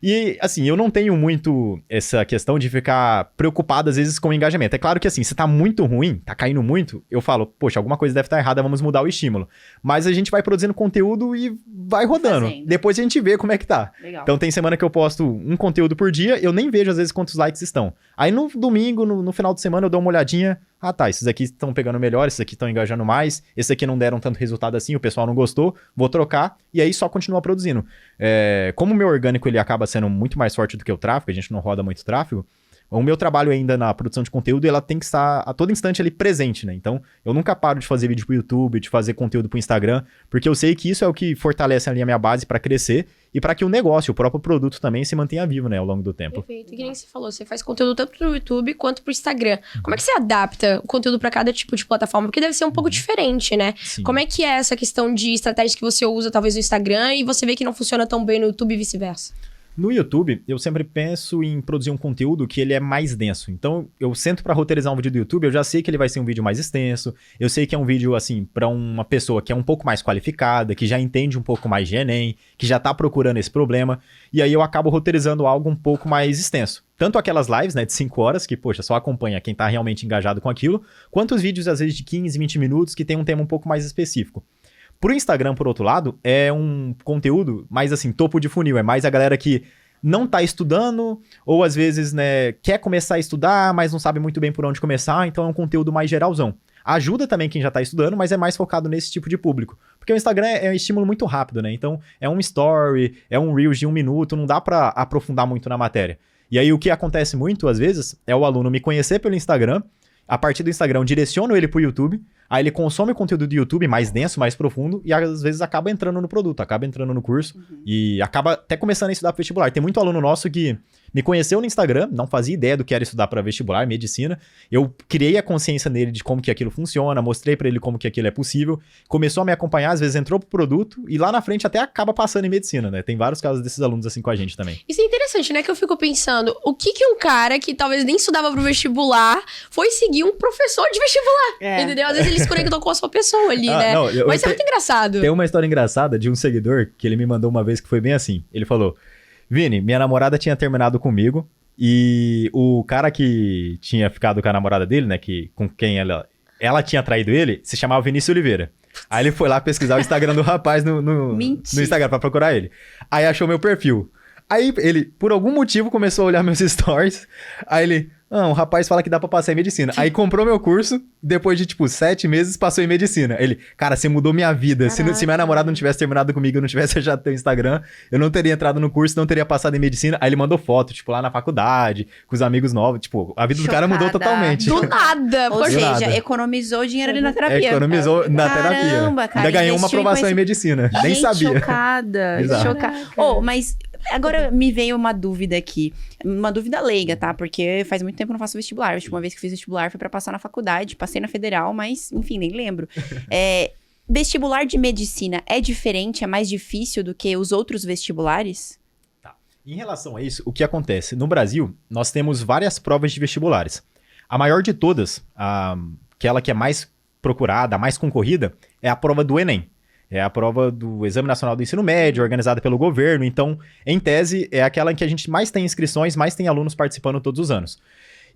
E, assim, eu não tenho muito essa questão de ficar preocupado, às vezes, com o engajamento. É claro que, assim, se tá muito ruim, tá caindo muito, eu falo, poxa, alguma coisa deve estar errada, vamos mudar o estímulo. Mas a gente vai produzindo conteúdo e vai rodando. Depois a gente vê como é que tá. Legal. Então, tem semana que eu posto um conteúdo por dia, eu nem vejo, às vezes, quantos likes estão. Aí, no domingo, no final de semana, eu dou uma olhadinha. Ah, tá, esses aqui estão pegando melhor, esses aqui estão engajando mais, esses aqui não deram tanto resultado assim, o pessoal não gostou, vou trocar, e aí só continua produzindo. Como o meu orgânico ele acaba sendo muito mais forte do que o tráfego, a gente não roda muito tráfego, o meu trabalho ainda na produção de conteúdo, ela tem que estar a todo instante ali presente, né? Então, eu nunca paro de fazer vídeo pro YouTube, de fazer conteúdo pro Instagram, porque eu sei que isso é o que fortalece ali a minha base para crescer e para que o negócio, o próprio produto também se mantenha vivo, né, ao longo do tempo. Perfeito. E que nem você falou, você faz conteúdo tanto pro YouTube quanto pro Instagram. Como é que você adapta o conteúdo para cada tipo de plataforma? Porque deve ser um pouco diferente, né? Sim. Como é que é essa questão de estratégias que você usa, talvez, no Instagram e você vê que não funciona tão bem no YouTube e vice-versa? No YouTube, eu sempre penso em produzir um conteúdo que ele é mais denso. Então, eu sento para roteirizar um vídeo do YouTube, eu já sei que ele vai ser um vídeo mais extenso, eu sei que é um vídeo, assim, para uma pessoa que é um pouco mais qualificada, que já entende um pouco mais de Enem, que já tá procurando esse problema, e aí eu acabo roteirizando algo um pouco mais extenso. Tanto aquelas lives, né, de 5 horas, que, poxa, só acompanha quem tá realmente engajado com aquilo, quanto os vídeos, às vezes, de 15, 20 minutos, que tem um tema um pouco mais específico. Pro Instagram, por outro lado, é um conteúdo mais assim, topo de funil. É mais a galera que não tá estudando, ou às vezes, né, quer começar a estudar, mas não sabe muito bem por onde começar, então é um conteúdo mais geralzão. Ajuda também quem já tá estudando, mas é mais focado nesse tipo de público. Porque o Instagram é um estímulo muito rápido, né? Então, é um story, é um Reels de 1 minuto, não dá pra aprofundar muito na matéria. E aí, o que acontece muito, às vezes, é o aluno me conhecer pelo Instagram, a partir do Instagram, eu direciono ele pro YouTube, aí ele consome o conteúdo do YouTube mais denso, mais profundo, e às vezes acaba entrando no produto, acaba entrando no curso, e acaba até começando a estudar para vestibular. Tem muito aluno nosso que me conheceu no Instagram, não fazia ideia do que era estudar para vestibular, medicina. Eu criei a consciência nele de como que aquilo funciona, mostrei para ele como que aquilo é possível, começou a me acompanhar, às vezes entrou pro produto, e lá na frente até acaba passando em medicina, né? Tem vários casos desses alunos assim com a gente também. Isso é interessante, né? Que eu fico pensando, o que um cara que talvez nem estudava pro vestibular foi seguir um professor de vestibular, entendeu? Às vezes ele se conectou com a sua pessoa ali, né? Não, mas isso é muito engraçado. Tem uma história engraçada de um seguidor que ele me mandou uma vez que foi bem assim. Ele falou, Vini, minha namorada tinha terminado comigo e o cara que tinha ficado com a namorada dele, né, com quem ela tinha traído ele, se chamava Vinícius Oliveira. Aí ele foi lá pesquisar o Instagram do rapaz no Instagram pra procurar ele. Aí achou meu perfil. Aí ele, por algum motivo, começou a olhar meus stories. Aí ele, o rapaz fala que dá pra passar em medicina. Aí comprou meu curso, depois de, 7 meses, passou em medicina. Ele, cara, você mudou minha vida. Se minha namorada não tivesse terminado comigo, eu não tivesse achado teu Instagram, eu não teria entrado no curso, não teria passado em medicina. Aí ele mandou foto, lá na faculdade, com os amigos novos. A vida do cara mudou totalmente. Do nada. Ou seja, economizou dinheiro ali na terapia. Economizou na terapia. Caramba, cara. Ainda ganhou uma aprovação em medicina. Nem sabia. Chocada. Mas agora me veio uma dúvida aqui. Uma dúvida leiga, tá? Porque faz muito tempo que eu não faço vestibular. A última vez que fiz vestibular foi pra passar na faculdade. Passei na federal, mas, enfim, nem lembro. Vestibular de medicina é diferente? É mais difícil do que os outros vestibulares? Tá. Em relação a isso, o que acontece? No Brasil, nós temos várias provas de vestibulares. A maior de todas, aquela que é mais procurada, a mais concorrida, é a prova do Enem. É a prova do Exame Nacional do Ensino Médio, organizada pelo governo. Então, em tese, é aquela em que a gente mais tem inscrições, mais tem alunos participando todos os anos.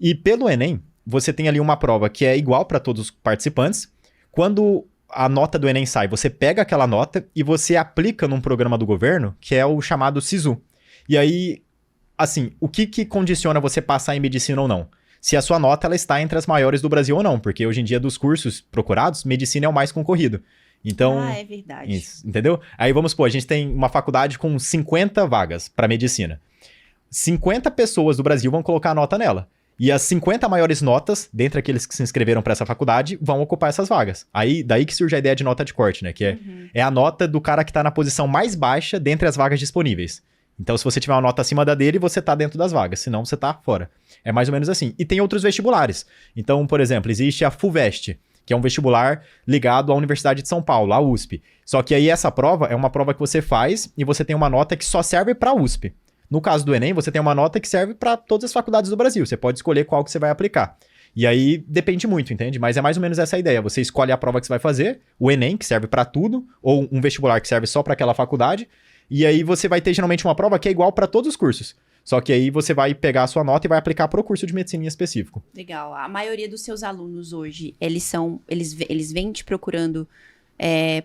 E pelo Enem, você tem ali uma prova que é igual para todos os participantes. Quando a nota do Enem sai, você pega aquela nota e você aplica num programa do governo, que é o chamado SISU. E aí, assim, o que condiciona você passar em medicina ou não? Se a sua nota ela está entre as maiores do Brasil ou não, porque hoje em dia dos cursos procurados, medicina é o mais concorrido. Então, é verdade. Isso, entendeu? Aí vamos supor, a gente tem uma faculdade com 50 vagas para medicina. 50 pessoas do Brasil vão colocar a nota nela. E as 50 maiores notas, dentre aqueles que se inscreveram para essa faculdade, vão ocupar essas vagas. Aí, daí que surge a ideia de nota de corte, né? Que é a nota do cara que está na posição mais baixa dentre as vagas disponíveis. Então, se você tiver uma nota acima da dele, você tá dentro das vagas, senão você tá fora. É mais ou menos assim. E tem outros vestibulares. Então, por exemplo, existe a FUVEST, que é um vestibular ligado à Universidade de São Paulo, a USP. Só que aí essa prova é uma prova que você faz e você tem uma nota que só serve para a USP. No caso do Enem, você tem uma nota que serve para todas as faculdades do Brasil. Você pode escolher qual que você vai aplicar. E aí depende muito, entende? Mas é mais ou menos essa a ideia. Você escolhe a prova que você vai fazer, o Enem, que serve para tudo, ou um vestibular que serve só para aquela faculdade. E aí você vai ter geralmente uma prova que é igual para todos os cursos. Só que aí você vai pegar a sua nota e vai aplicar para o curso de medicina em específico. Legal. A maioria dos seus alunos hoje, eles vêm te procurando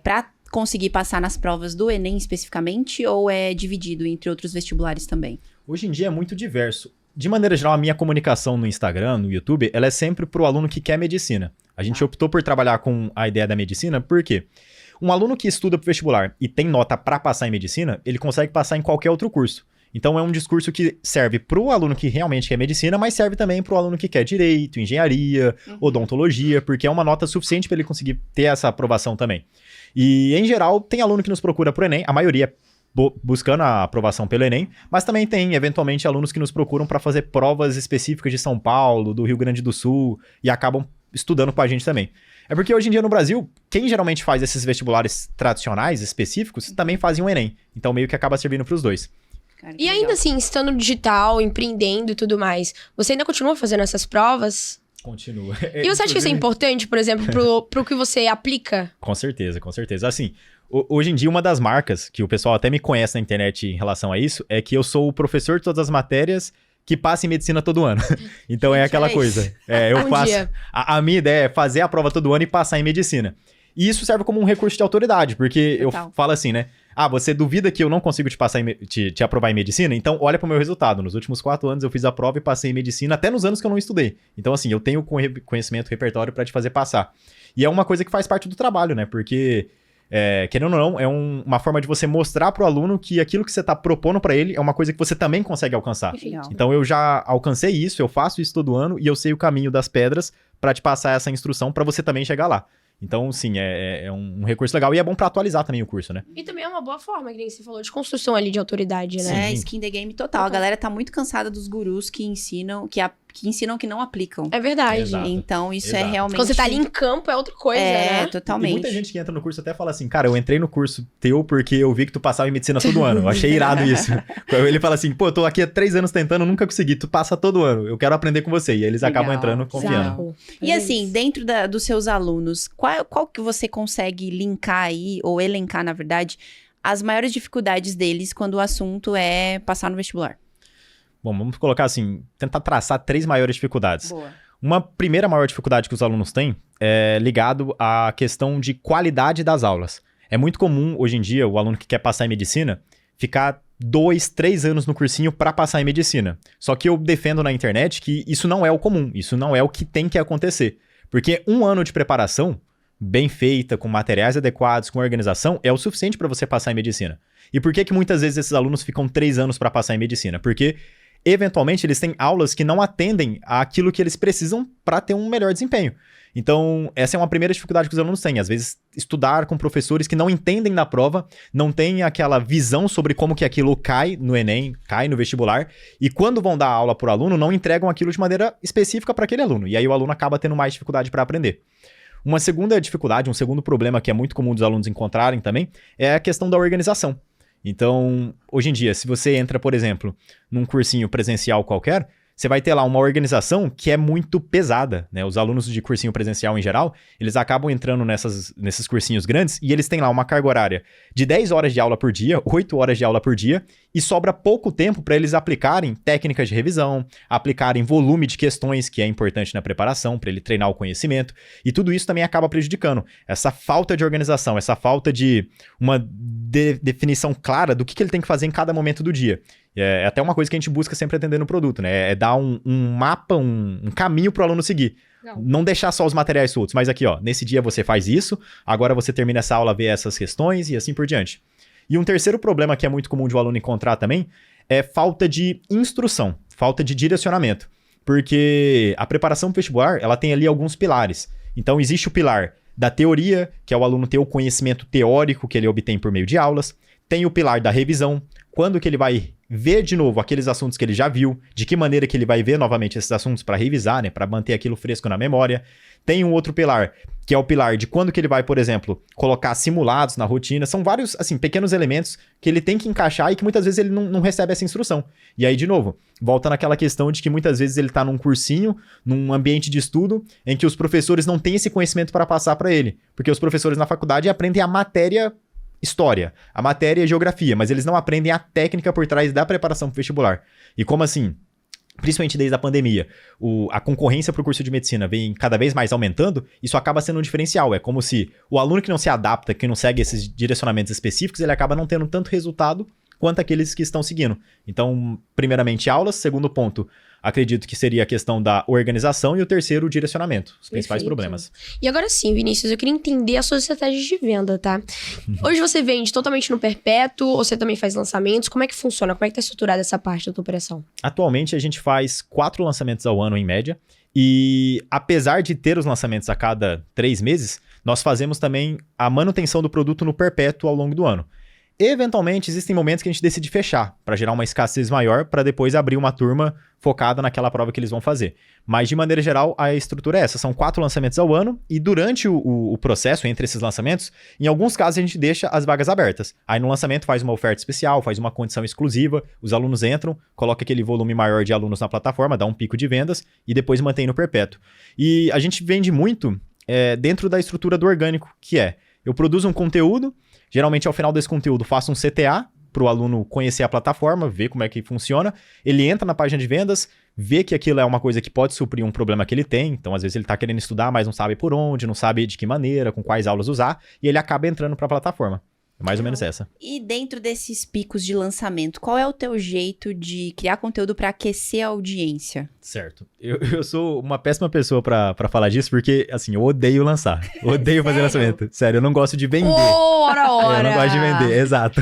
para conseguir passar nas provas do Enem especificamente, ou é dividido entre outros vestibulares também? Hoje em dia é muito diverso. De maneira geral, a minha comunicação no Instagram, no YouTube, ela é sempre para o aluno que quer medicina. A gente optou por trabalhar com a ideia da medicina, por quê? Um aluno que estuda para o vestibular e tem nota para passar em medicina, ele consegue passar em qualquer outro curso. Então é um discurso que serve para o aluno que realmente quer medicina, mas serve também para o aluno que quer direito, engenharia, odontologia, porque é uma nota suficiente para ele conseguir ter essa aprovação também. E, em geral, tem aluno que nos procura para o Enem, a maioria buscando a aprovação pelo Enem, mas também tem, eventualmente, alunos que nos procuram para fazer provas específicas de São Paulo, do Rio Grande do Sul, e acabam estudando com a gente também. É porque hoje em dia no Brasil, quem geralmente faz esses vestibulares tradicionais, específicos, também fazem o Enem. Então meio que acaba servindo para os dois. Cara, E ainda assim, estando no digital, empreendendo e tudo mais, você ainda continua fazendo essas provas? Continua. E você acha que isso é importante, por exemplo, pro que você aplica? Com certeza, com certeza. Assim, hoje em dia uma das marcas, que o pessoal até me conhece na internet em relação a isso, é que eu sou o professor de todas as matérias que passa em medicina todo ano. Então é aquela coisa. Eu faço. A minha ideia é fazer a prova todo ano e passar em medicina. E isso serve como um recurso de autoridade, porque eu falo assim, né? Você duvida que eu não consigo te aprovar em medicina? Então, olha pro meu resultado. Nos últimos 4 anos eu fiz a prova e passei em medicina, até nos anos que eu não estudei. Então, assim, eu tenho conhecimento, repertório para te fazer passar. E é uma coisa que faz parte do trabalho, né? Porque, querendo ou não, é uma forma de você mostrar pro aluno que aquilo que você tá propondo para ele é uma coisa que você também consegue alcançar. Legal. Então, eu já alcancei isso, eu faço isso todo ano e eu sei o caminho das pedras para te passar essa instrução para você também chegar lá. Então, sim, é um recurso legal e é bom pra atualizar também o curso, né? E também é uma boa forma, que nem você falou, de construção ali de autoridade, né? Skin the game total. A galera tá muito cansada dos gurus que ensinam, que ensinam que não aplicam. É verdade. Exato. Então, isso Exato. é realmente... Quando você tá ali em campo, é outra coisa, né? Totalmente. E muita gente que entra no curso até fala assim, cara, eu entrei no curso teu porque eu vi que tu passava em medicina todo ano. Eu achei irado isso. Ele fala assim, pô, eu tô aqui há 3 anos tentando, nunca consegui. Tu passa todo ano, eu quero aprender com você. E aí eles acabam entrando confiando. E assim, dentro dos seus alunos, qual que você consegue linkar aí, ou elencar, na verdade, as maiores dificuldades deles quando o assunto é passar no vestibular? Bom, vamos colocar assim, tentar traçar 3 maiores dificuldades. Boa. Uma primeira maior dificuldade que os alunos têm é ligado à questão de qualidade das aulas. É muito comum, hoje em dia, o aluno que quer passar em medicina ficar 2, 3 anos no cursinho para passar em medicina. Só que eu defendo na internet que isso não é o comum, isso não é o que tem que acontecer. Porque 1 ano de preparação, bem feita, com materiais adequados, com organização, é o suficiente para você passar em medicina. E por que muitas vezes esses alunos ficam 3 anos para passar em medicina? Porque eventualmente eles têm aulas que não atendem àquilo que eles precisam para ter um melhor desempenho. Então, essa é uma primeira dificuldade que os alunos têm. Às vezes, estudar com professores que não entendem da prova, não têm aquela visão sobre como que aquilo cai no Enem, cai no vestibular, e quando vão dar aula para o aluno, não entregam aquilo de maneira específica para aquele aluno. E aí o aluno acaba tendo mais dificuldade para aprender. Uma segunda dificuldade, um segundo problema que é muito comum dos alunos encontrarem também, é a questão da organização. Então, hoje em dia, se você entra, por exemplo, num cursinho presencial qualquer, você vai ter lá uma organização que é muito pesada, né? Os alunos de cursinho presencial em geral, eles acabam entrando nesses cursinhos grandes e eles têm lá uma carga horária de 10 horas de aula por dia, 8 horas de aula por dia, e sobra pouco tempo para eles aplicarem técnicas de revisão, aplicarem volume de questões, que é importante na preparação, para ele treinar o conhecimento, e tudo isso também acaba prejudicando. Essa falta de organização, essa falta de uma definição clara do que ele tem que fazer em cada momento do dia. É até uma coisa que a gente busca sempre atender no produto, né? É dar um mapa, um caminho para o aluno seguir. Não deixar só os materiais soltos, mas aqui, ó, nesse dia você faz isso, agora você termina essa aula, vê essas questões e assim por diante. E um terceiro problema que é muito comum de um aluno encontrar também é falta de instrução, falta de direcionamento. Porque a preparação para o vestibular, ela tem ali alguns pilares. Então, existe o pilar da teoria, que é o aluno ter o conhecimento teórico que ele obtém por meio de aulas. Tem o pilar da revisão, quando que ele vai ver de novo aqueles assuntos que ele já viu, de que maneira que ele vai ver novamente esses assuntos para revisar, né, para manter aquilo fresco na memória. Tem um outro pilar, que é o pilar de quando que ele vai, por exemplo, colocar simulados na rotina. São vários, assim, pequenos elementos que ele tem que encaixar e que muitas vezes ele não recebe essa instrução. E aí, de novo, volta naquela questão de que muitas vezes ele está num cursinho, num ambiente de estudo, em que os professores não têm esse conhecimento para passar para ele. Porque os professores na faculdade aprendem a matéria história, a matéria geografia, mas eles não aprendem a técnica por trás da preparação para o vestibular. E como assim? Principalmente desde a pandemia, a concorrência para o curso de medicina vem cada vez mais aumentando, isso acaba sendo um diferencial. É como se o aluno que não se adapta, que não segue esses direcionamentos específicos, ele acaba não tendo tanto resultado quanto aqueles que estão seguindo. Então, primeiramente, aulas. Segundo ponto, acredito que seria a questão da organização. E o terceiro, o direcionamento. Os principais problemas. E agora sim, Vinícius, eu queria entender as suas estratégias de venda, tá? Hoje você vende totalmente no perpétuo, ou você também faz lançamentos? Como é que funciona? Como é que tá estruturada essa parte da tua operação? Atualmente, a gente faz 4 lançamentos ao ano, em média. E apesar de ter os lançamentos a cada 3 meses, nós fazemos também a manutenção do produto no perpétuo ao longo do ano. Eventualmente, existem momentos que a gente decide fechar, para gerar uma escassez maior, para depois abrir uma turma focada naquela prova que eles vão fazer. Mas, de maneira geral, a estrutura é essa. São 4 lançamentos ao ano, e durante o processo, entre esses lançamentos, em alguns casos a gente deixa as vagas abertas. Aí no lançamento faz uma oferta especial, faz uma condição exclusiva, os alunos entram, coloca aquele volume maior de alunos na plataforma, dá um pico de vendas, e depois mantém no perpétuo. E a gente vende muito dentro da estrutura do orgânico, que é, eu produzo um conteúdo, geralmente ao final desse conteúdo faço um CTA para o aluno conhecer a plataforma, ver como é que funciona. Ele entra na página de vendas, vê que aquilo é uma coisa que pode suprir um problema que ele tem. Então, às vezes ele está querendo estudar, mas não sabe por onde, não sabe de que maneira, com quais aulas usar. E ele acaba entrando para a plataforma. É mais ou menos essa. E dentro desses picos de lançamento, qual é o teu jeito de criar conteúdo para aquecer a audiência? Certo. Eu sou uma péssima pessoa pra falar disso, porque, assim, eu odeio lançar. Odeio fazer lançamento. Sério, eu não gosto de vender. Ora! Eu não gosto de vender, exato.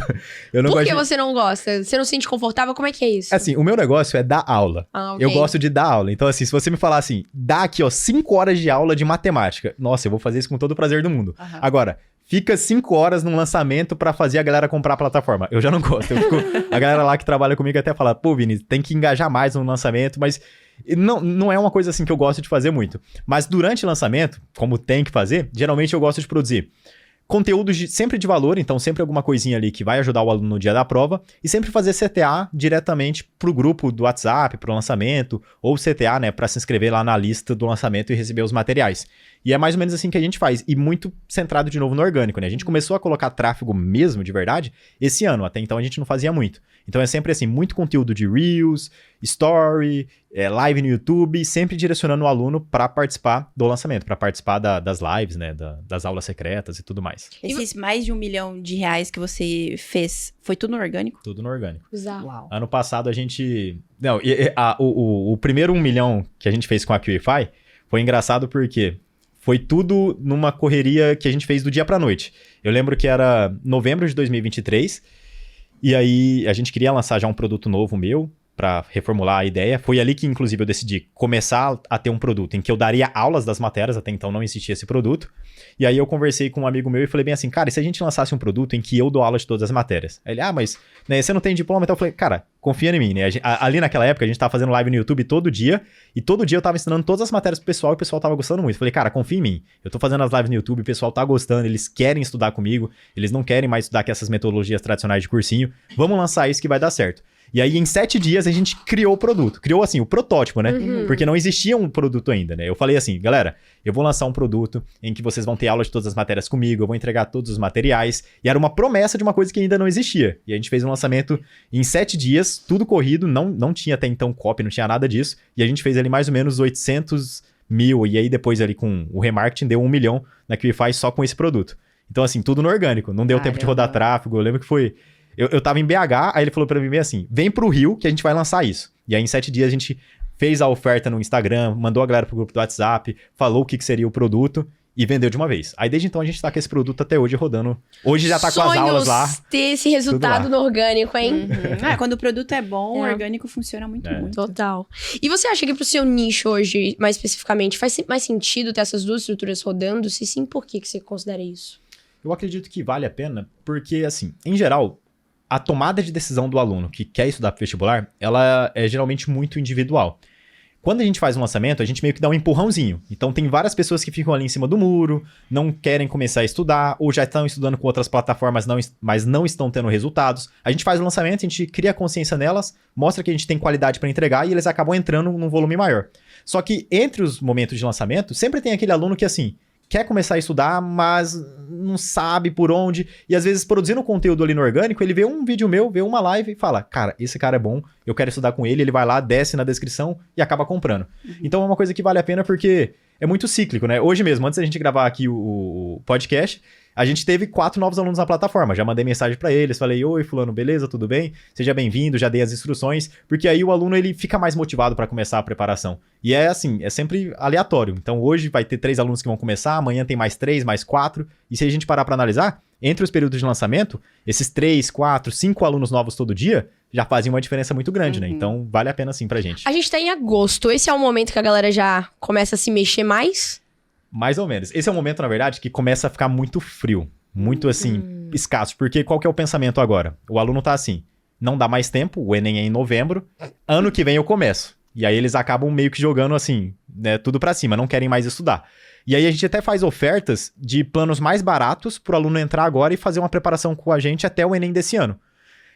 Por que você não gosta? Você não se sente confortável? Como é que é isso? Assim, o meu negócio é dar aula. Okay. Eu gosto de dar aula. Então, assim, se você me falar assim, dá aqui, ó, 5 horas de aula de matemática. Nossa, eu vou fazer isso com todo o prazer do mundo. Uhum. Agora, fica 5 horas num lançamento pra fazer a galera comprar a plataforma. Eu já não gosto. A galera lá que trabalha comigo até fala, pô, Vini, tem que engajar mais no lançamento, mas não é uma coisa assim que eu gosto de fazer muito. Mas durante o lançamento, como tem que fazer, geralmente eu gosto de produzir conteúdos sempre de valor, então sempre alguma coisinha ali que vai ajudar o aluno no dia da prova, e sempre fazer CTA diretamente pro grupo do WhatsApp, pro lançamento, ou CTA, né, para se inscrever lá na lista do lançamento e receber os materiais. E é mais ou menos assim que a gente faz, e muito centrado de novo no orgânico, né? A gente começou a colocar tráfego mesmo, de verdade, esse ano, até então a gente não fazia muito. Então é sempre assim, muito conteúdo de Reels, Story, live no YouTube, sempre direcionando o aluno para participar do lançamento, para participar das lives, né, das aulas secretas e tudo mais. Esses mais de R$1 milhão que você fez, foi tudo no orgânico? Tudo no orgânico. Uau. Ano passado a gente... Não, o primeiro 1 milhão que a gente fez com a QIFI foi engraçado porque foi tudo numa correria que a gente fez do dia pra noite. Eu lembro que era novembro de 2023, e aí a gente queria lançar já um produto novo meu, para reformular a ideia. Foi ali que, inclusive, eu decidi começar a ter um produto em que eu daria aulas das matérias, até então não existia esse produto. E aí eu conversei com um amigo meu e falei bem assim, cara, e se a gente lançasse um produto em que eu dou aula de todas as matérias? Aí ele, mas né, você não tem diploma? Então eu falei, cara, confia em mim, né? Ali naquela época a gente tava fazendo live no YouTube todo dia, e todo dia eu tava ensinando todas as matérias pro pessoal e o pessoal tava gostando muito. Eu falei, cara, confia em mim. Eu tô fazendo as lives no YouTube, o pessoal tá gostando, eles querem estudar comigo, eles não querem mais estudar com essas metodologias tradicionais de cursinho. Vamos lançar isso que vai dar certo. E aí, em 7 dias, a gente criou o produto. Criou, assim, o protótipo, né? Porque não existia um produto ainda, né? Eu falei assim, galera, eu vou lançar um produto em que vocês vão ter aula de todas as matérias comigo, eu vou entregar todos os materiais. E era uma promessa de uma coisa que ainda não existia. E a gente fez um lançamento em 7 dias, tudo corrido, não tinha até então copy, não tinha nada disso. E a gente fez ali mais ou menos 800 mil. E aí, depois ali com o remarketing, deu 1 milhão na QIFI só com esse produto. Então, assim, tudo no orgânico. Não deu tempo de rodar tráfego. Eu lembro que foi... Eu tava em BH, aí ele falou pra mim bem assim, vem pro Rio que a gente vai lançar isso. E aí em 7 dias a gente fez a oferta no Instagram, mandou a galera pro grupo do WhatsApp, falou o que seria o produto e vendeu de uma vez. Aí desde então a gente tá com esse produto até hoje rodando. Hoje já tá com as aulas lá. Ter esse resultado no orgânico, hein? Quando o produto é bom, o orgânico funciona muito. Total. E você acha que pro seu nicho hoje, mais especificamente, faz mais sentido ter essas duas estruturas rodando? Se sim, por que você considera isso? Eu acredito que vale a pena, porque assim, em geral... A tomada de decisão do aluno que quer estudar para vestibular, ela é geralmente muito individual. Quando a gente faz um lançamento, a gente meio que dá um empurrãozinho. Então tem várias pessoas que ficam ali em cima do muro, não querem começar a estudar, ou já estão estudando com outras plataformas, mas não estão tendo resultados. A gente faz o lançamento, a gente cria a consciência nelas, mostra que a gente tem qualidade para entregar e eles acabam entrando num volume maior. Só que entre os momentos de lançamento, sempre tem aquele aluno que assim... quer começar a estudar, mas não sabe por onde. E às vezes, produzindo conteúdo ali no orgânico, ele vê um vídeo meu, vê uma live e fala, cara, esse cara é bom, eu quero estudar com ele. Ele vai lá, desce na descrição e acaba comprando. Então é uma coisa que vale a pena porque é muito cíclico, né? Hoje mesmo, antes da gente gravar aqui o podcast, a gente teve 4 novos alunos na plataforma. Já mandei mensagem pra eles, falei, oi fulano, beleza, tudo bem? Seja bem-vindo, já dei as instruções, porque aí o aluno ele fica mais motivado pra começar a preparação. E é assim, é sempre aleatório. Então hoje vai ter 3 alunos que vão começar, amanhã tem mais 3, mais 4. E se a gente parar pra analisar, entre os períodos de lançamento, esses 3, 4, 5 alunos novos todo dia já fazem uma diferença muito grande, né? Então vale a pena sim pra gente. A gente tá em agosto, esse é o momento que a galera já começa a se mexer mais? Mais ou menos. Esse é o momento, na verdade, que começa a ficar muito frio. Muito, assim, escasso. Porque qual que é o pensamento agora? O aluno tá assim, não dá mais tempo, o Enem é em novembro, ano que vem eu começo. E aí eles acabam meio que jogando, assim, né, tudo pra cima, não querem mais estudar. E aí a gente até faz ofertas de planos mais baratos pro aluno entrar agora e fazer uma preparação com a gente até o Enem desse ano.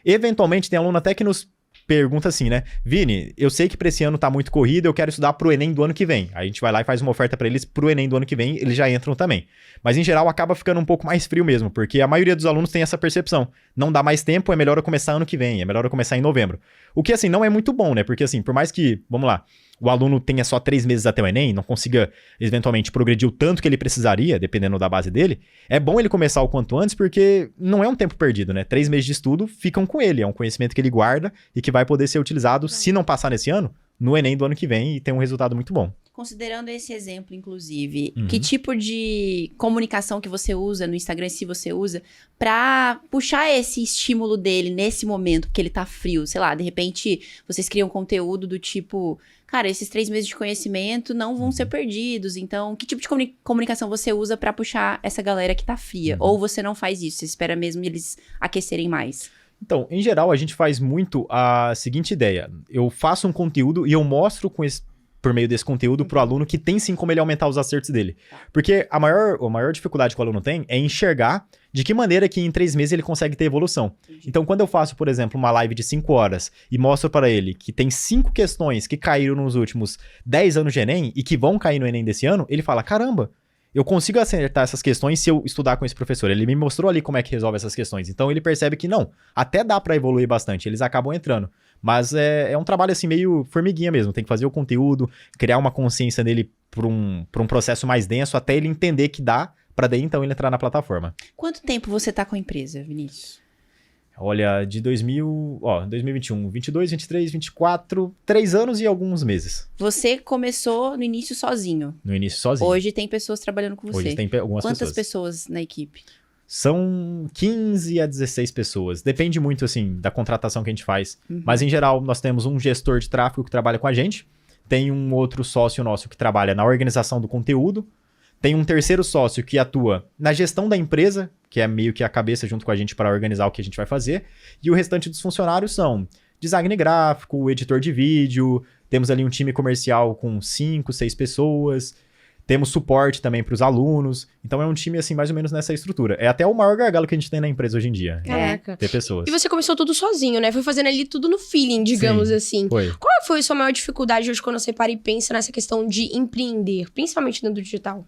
Eventualmente, tem aluno até que nos pergunta assim, né? Vini, eu sei que pra esse ano tá muito corrido, eu quero estudar pro Enem do ano que vem. Aí a gente vai lá e faz uma oferta pra eles pro Enem do ano que vem, eles já entram também. Mas em geral acaba ficando um pouco mais frio mesmo, porque a maioria dos alunos tem essa percepção. Não dá mais tempo, é melhor eu começar ano que vem, é melhor eu começar em novembro. O que assim, não é muito bom, né? Porque assim, por mais que, vamos lá, o aluno tenha só 3 meses até o Enem, não consiga eventualmente progredir o tanto que ele precisaria, dependendo da base dele, é bom ele começar o quanto antes, porque não é um tempo perdido, né? 3 meses de estudo ficam com ele, é um conhecimento que ele guarda e que vai poder ser utilizado, se não passar nesse ano, no Enem do ano que vem e ter um resultado muito bom. Considerando esse exemplo, inclusive, que tipo de comunicação que você usa no Instagram, se você usa, pra puxar esse estímulo dele nesse momento, porque ele tá frio? Sei lá, de repente, vocês criam conteúdo do tipo, cara, esses 3 meses de conhecimento não vão ser perdidos, então, que tipo de comunicação você usa pra puxar essa galera que tá fria? Ou você não faz isso, você espera mesmo eles aquecerem mais? Então, em geral, a gente faz muito a seguinte ideia. Eu faço um conteúdo e eu mostro por meio desse conteúdo pro aluno que tem sim como ele aumentar os acertos dele. Porque a maior dificuldade que o aluno tem é enxergar de que maneira que em 3 meses ele consegue ter evolução. Então, quando eu faço, por exemplo, uma live de 5 horas e mostro para ele que tem 5 questões que caíram nos últimos 10 anos de Enem e que vão cair no Enem desse ano, ele fala, caramba, eu consigo acertar essas questões se eu estudar com esse professor. Ele me mostrou ali como é que resolve essas questões. Então ele percebe que não, até dá pra evoluir bastante. Eles acabam entrando. Mas é um trabalho assim meio formiguinha mesmo. Tem que fazer o conteúdo, criar uma consciência nele pra um processo mais denso, até ele entender que dá, pra daí então ele entrar na plataforma. Quanto tempo você tá com a empresa, Vinícius? Olha, de 2021, 22, 23, 24, 3 anos e alguns meses. Você começou no início sozinho. No início sozinho. Hoje tem pessoas trabalhando com você. Hoje tem algumas pessoas. Quantas pessoas na equipe? São 15 a 16 pessoas. Depende muito, assim, da contratação que a gente faz. Mas, em geral, nós temos um gestor de tráfego que trabalha com a gente. Tem um outro sócio nosso que trabalha na organização do conteúdo. Tem um terceiro sócio que atua na gestão da empresa, que é meio que a cabeça junto com a gente para organizar o que a gente vai fazer. E o restante dos funcionários são design gráfico, editor de vídeo. Temos ali um time comercial com 5, 6 pessoas. Temos suporte também para os alunos. Então é um time, assim, mais ou menos nessa estrutura. É até o maior gargalo que a gente tem na empresa hoje em dia. Caraca. Ter pessoas. E você começou tudo sozinho, né? Foi fazendo ali tudo no feeling, digamos Sim, assim. Foi. Qual foi a sua maior dificuldade hoje quando você para e pensa nessa questão de empreender, principalmente dentro do digital?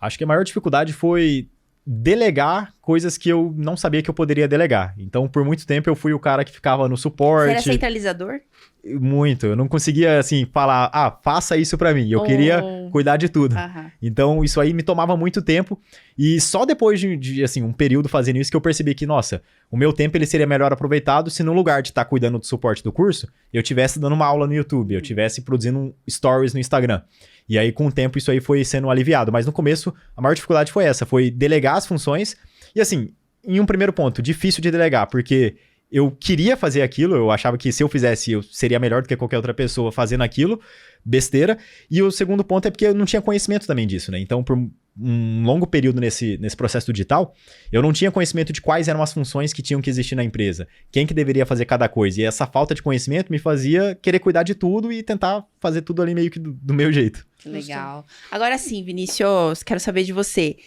Acho que a maior dificuldade foi delegar coisas que eu não sabia que eu poderia delegar. Então, por muito tempo, eu fui o cara que ficava no Você suporte. era centralizador? Muito. Eu não conseguia, assim, falar, faça isso pra mim. Eu queria cuidar de tudo. Aham. Então, isso aí me tomava muito tempo. E só depois de assim, um período fazendo isso que eu percebi que, nossa, o meu tempo ele seria melhor aproveitado se no lugar de estar cuidando do suporte do curso, eu estivesse dando uma aula no YouTube, eu estivesse produzindo stories no Instagram. E aí, com o tempo, isso aí foi sendo aliviado. Mas no começo, a maior dificuldade foi essa, foi delegar as funções. E assim, em um primeiro ponto, difícil de delegar, porque eu queria fazer aquilo, eu achava que se eu fizesse, eu seria melhor do que qualquer outra pessoa fazendo aquilo, besteira. E o segundo ponto é porque eu não tinha conhecimento também disso, né? Então, por um longo período nesse processo digital, eu não tinha conhecimento de quais eram as funções que tinham que existir na empresa, quem que deveria fazer cada coisa. E essa falta de conhecimento me fazia querer cuidar de tudo e tentar fazer tudo ali meio que do meu jeito. Que legal. Agora sim, Vinícius, quero saber de você.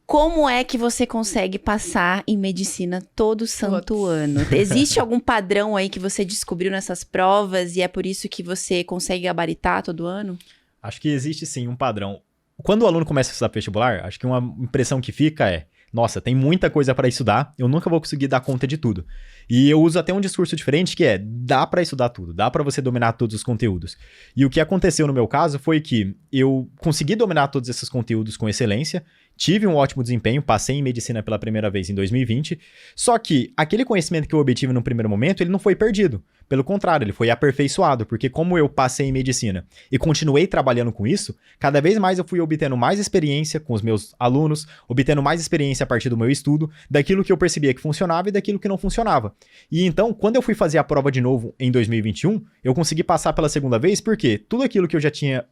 Como é que você consegue passar em medicina todo santo ano? Existe algum padrão aí que você descobriu nessas provas e é por isso que você consegue gabaritar todo ano? Acho que existe sim um padrão. Quando o aluno começa a estudar vestibular, acho que uma impressão que fica é: nossa, tem muita coisa para estudar, eu nunca vou conseguir dar conta de tudo. E eu uso até um discurso diferente que é: dá para estudar tudo, dá para você dominar todos os conteúdos. E o que aconteceu no meu caso foi que eu consegui dominar todos esses conteúdos com excelência, tive um ótimo desempenho, passei em medicina pela primeira vez em 2020, só que aquele conhecimento que eu obtive no primeiro momento, ele não foi perdido. Pelo contrário, ele foi aperfeiçoado, porque como eu passei em medicina e continuei trabalhando com isso, cada vez mais eu fui obtendo mais experiência com os meus alunos, obtendo mais experiência a partir do meu estudo, daquilo que eu percebia que funcionava e daquilo que não funcionava. E então, quando eu fui fazer a prova de novo em 2021, eu consegui passar pela segunda vez, porque tudo aquilo que eu já tinha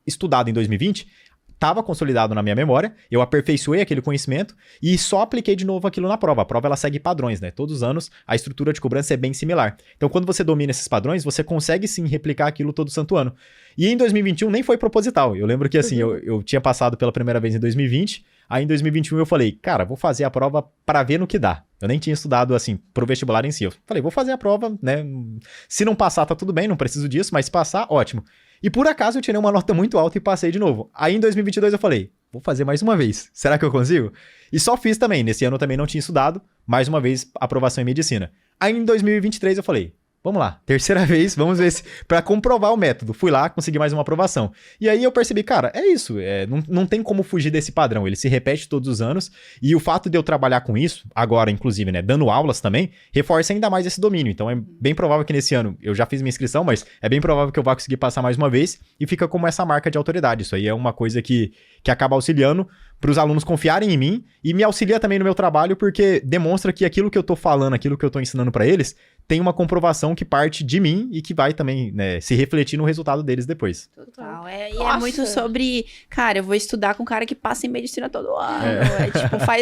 estudado em 2020 estava consolidado na minha memória, eu aperfeiçoei aquele conhecimento e só apliquei de novo aquilo na prova. A prova ela segue padrões, né? Todos os anos a estrutura de cobrança é bem similar. Então, quando você domina esses padrões, você consegue sim replicar aquilo todo santo ano. E em 2021 nem foi proposital. Eu lembro que assim, eu tinha passado pela primeira vez em 2020, aí em 2021 eu falei, cara, vou fazer a prova para ver no que dá. Eu nem tinha estudado assim pro vestibular em si. Eu falei, vou fazer a prova, né? Se não passar, tá tudo bem, não preciso disso, mas se passar, ótimo. E por acaso eu tirei uma nota muito alta e passei de novo. Aí em 2022 eu falei, vou fazer mais uma vez. Será que eu consigo? E só fiz também. Nesse ano eu também não tinha estudado. Mais uma vez, aprovação em medicina. Aí em 2023 eu falei, vamos lá, terceira vez, vamos ver se... Pra comprovar o método. Fui lá, consegui mais uma aprovação. E aí eu percebi, cara, é isso. Não tem como fugir desse padrão. Ele se repete todos os anos. E o fato de eu trabalhar com isso, agora inclusive, né, dando aulas também, reforça ainda mais esse domínio. Então é bem provável que nesse ano, eu já fiz minha inscrição, mas é bem provável que eu vá conseguir passar mais uma vez. E fica como essa marca de autoridade. Isso aí é uma coisa que acaba auxiliando para os alunos confiarem em mim e me auxilia também no meu trabalho, porque demonstra que aquilo que eu tô falando, aquilo que eu tô ensinando para eles, tem uma comprovação que parte de mim e que vai também, né, se refletir no resultado deles depois. Total. E é muito sobre, cara, eu vou estudar com um cara que passa em medicina todo ano.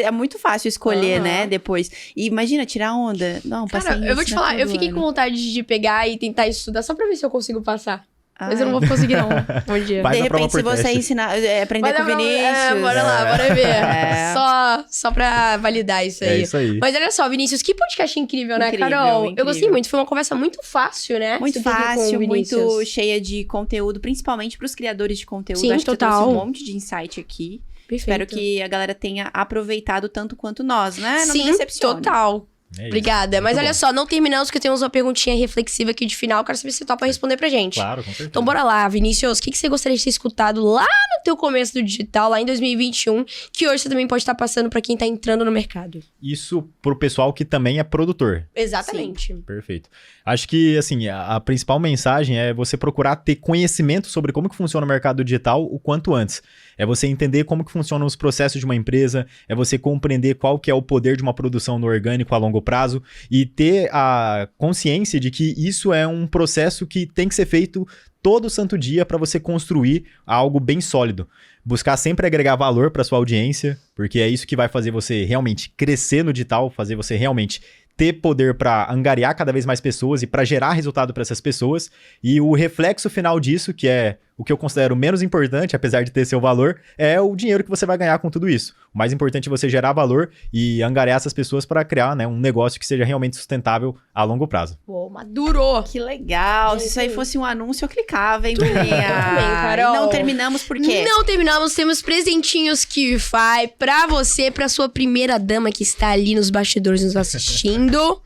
É muito fácil escolher, né, depois. E imagina, tirar onda. Não, passei em medicina. Eu vou te falar, eu fiquei com vontade de pegar e tentar estudar só pra ver se eu consigo passar. Mas eu não vou conseguir, não. Bom dia. De repente, se você ensinar, aprender com o Vinícius. Bora lá, bora ver. Só pra validar isso aí. É isso aí. Mas olha só, Vinícius, que podcast incrível, né, Carol? Incrível. Eu gostei muito. Foi uma conversa muito fácil, né? Muito fácil, muito cheia de conteúdo, principalmente pros criadores de conteúdo. Sim, acho total. que você trouxe um monte de insight aqui. Perfeito. Espero que a galera tenha aproveitado tanto quanto nós, né? Não me Sim, decepcione. total. Obrigada. Mas olha bom. só, não terminamos, que temos uma perguntinha reflexiva aqui de final. Quero saber se você topa responder pra gente. Claro, com certeza. Então bora lá, Vinícius. O que você gostaria de ter escutado lá no teu começo do digital, lá em 2021, que hoje você também pode estar passando pra quem tá entrando no mercado? Isso pro pessoal que também é produtor. Exatamente. Perfeito. Acho que, assim, a principal mensagem é você procurar ter conhecimento sobre como que funciona o mercado digital o quanto antes. É você entender como que funcionam os processos de uma empresa, é você compreender qual que é o poder de uma produção no orgânico a longo prazo e ter a consciência de que isso é um processo que tem que ser feito todo santo dia para você construir algo bem sólido. Buscar sempre agregar valor para sua audiência, porque é isso que vai fazer você realmente crescer no digital, fazer você realmente ter poder para angariar cada vez mais pessoas e para gerar resultado para essas pessoas. E o reflexo final disso, que é o que eu considero menos importante, apesar de ter seu valor, é o dinheiro que você vai ganhar com tudo isso. O mais importante é você gerar valor e angariar essas pessoas para criar, né, um negócio que seja realmente sustentável a longo prazo. Pô, maduro. Que legal. Se isso aí fosse um anúncio, eu clicava, hein, Bruninha? Carol. E não terminamos por quê? Não terminamos, temos presentinhos KiwiFi pra você, pra sua primeira dama que está ali nos bastidores nos assistindo.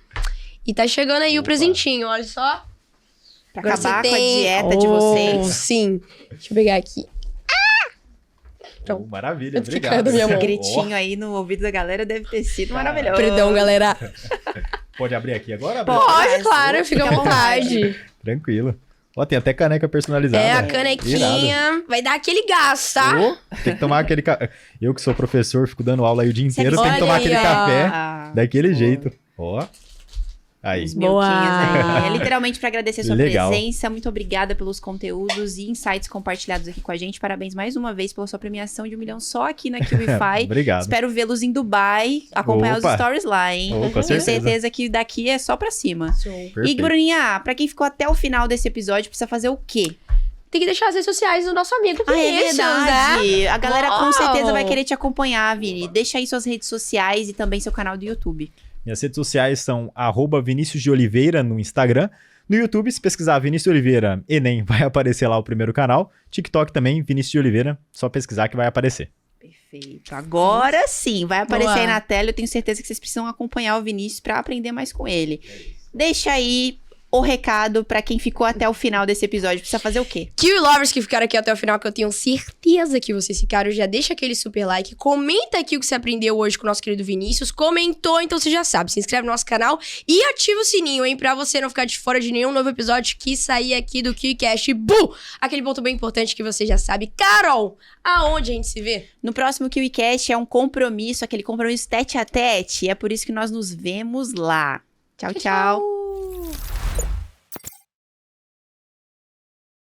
E tá chegando aí o presentinho, olha só. Pra Agora acabar você com a tem- dieta de vocês. Sim. Deixa eu pegar aqui. Pronto. Maravilha, Eu fiquei obrigado. caindo minha mão. Esse gritinho aí no ouvido da galera deve ter sido maravilhoso. Perdão, galera. Pode abrir aqui agora? Pode, claro, fica à vontade. Tranquilo. Ó, tem até caneca personalizada. É, a Irado. canequinha. Vai dar aquele gás, tá? Ô, tem que tomar aquele Eu que sou professor, fico dando aula aí o dia inteiro, Olha tem que tomar aí, aquele ó. café Ah, daquele jeito. Ó. Aí. os Boa. milquinhos aí. É literalmente pra agradecer a sua Legal. presença. Muito obrigada pelos conteúdos e insights compartilhados aqui com a gente. Parabéns mais uma vez pela sua premiação de 1 milhão só aqui na KiwiFi. Obrigado. Espero vê-los em Dubai, acompanhar Opa. os stories lá, hein? Oh, com Tenho certeza. certeza que daqui é só pra cima. E, Perfeito. Bruninha, pra quem ficou até o final desse episódio, precisa fazer o quê? Tem que deixar as redes sociais do nosso amigo Ah, é Vinícius, verdade. né? A galera com Uau. certeza vai querer te acompanhar, Vini. Deixa aí suas redes sociais e também seu canal do YouTube. Minhas redes sociais são @Vinícius de Oliveira no Instagram. No YouTube, se pesquisar Vinícius de Oliveira Enem, vai aparecer lá o primeiro canal. TikTok também, Vinícius de Oliveira, só pesquisar que vai aparecer. Perfeito. Agora sim, vai aparecer Boa. aí na tela. Eu tenho certeza que vocês precisam acompanhar o Vinícius pra aprender mais com ele. Deixa aí o recado pra quem ficou até o final desse episódio. Precisa fazer o quê? Kiwi Lovers que ficaram aqui até o final, que eu tenho certeza que vocês ficaram, já deixa aquele super like, comenta aqui o que você aprendeu hoje com o nosso querido Vinícius, comentou, então você já sabe, se inscreve no nosso canal e ativa o sininho, hein, pra você não ficar de fora de nenhum novo episódio que sair aqui do KiwiCast. Aquele ponto bem importante que você já sabe. Carol, aonde a gente se vê? No próximo KiwiCast é um compromisso, aquele compromisso tete a tete. É por isso que nós nos vemos lá. Tchau, tchau.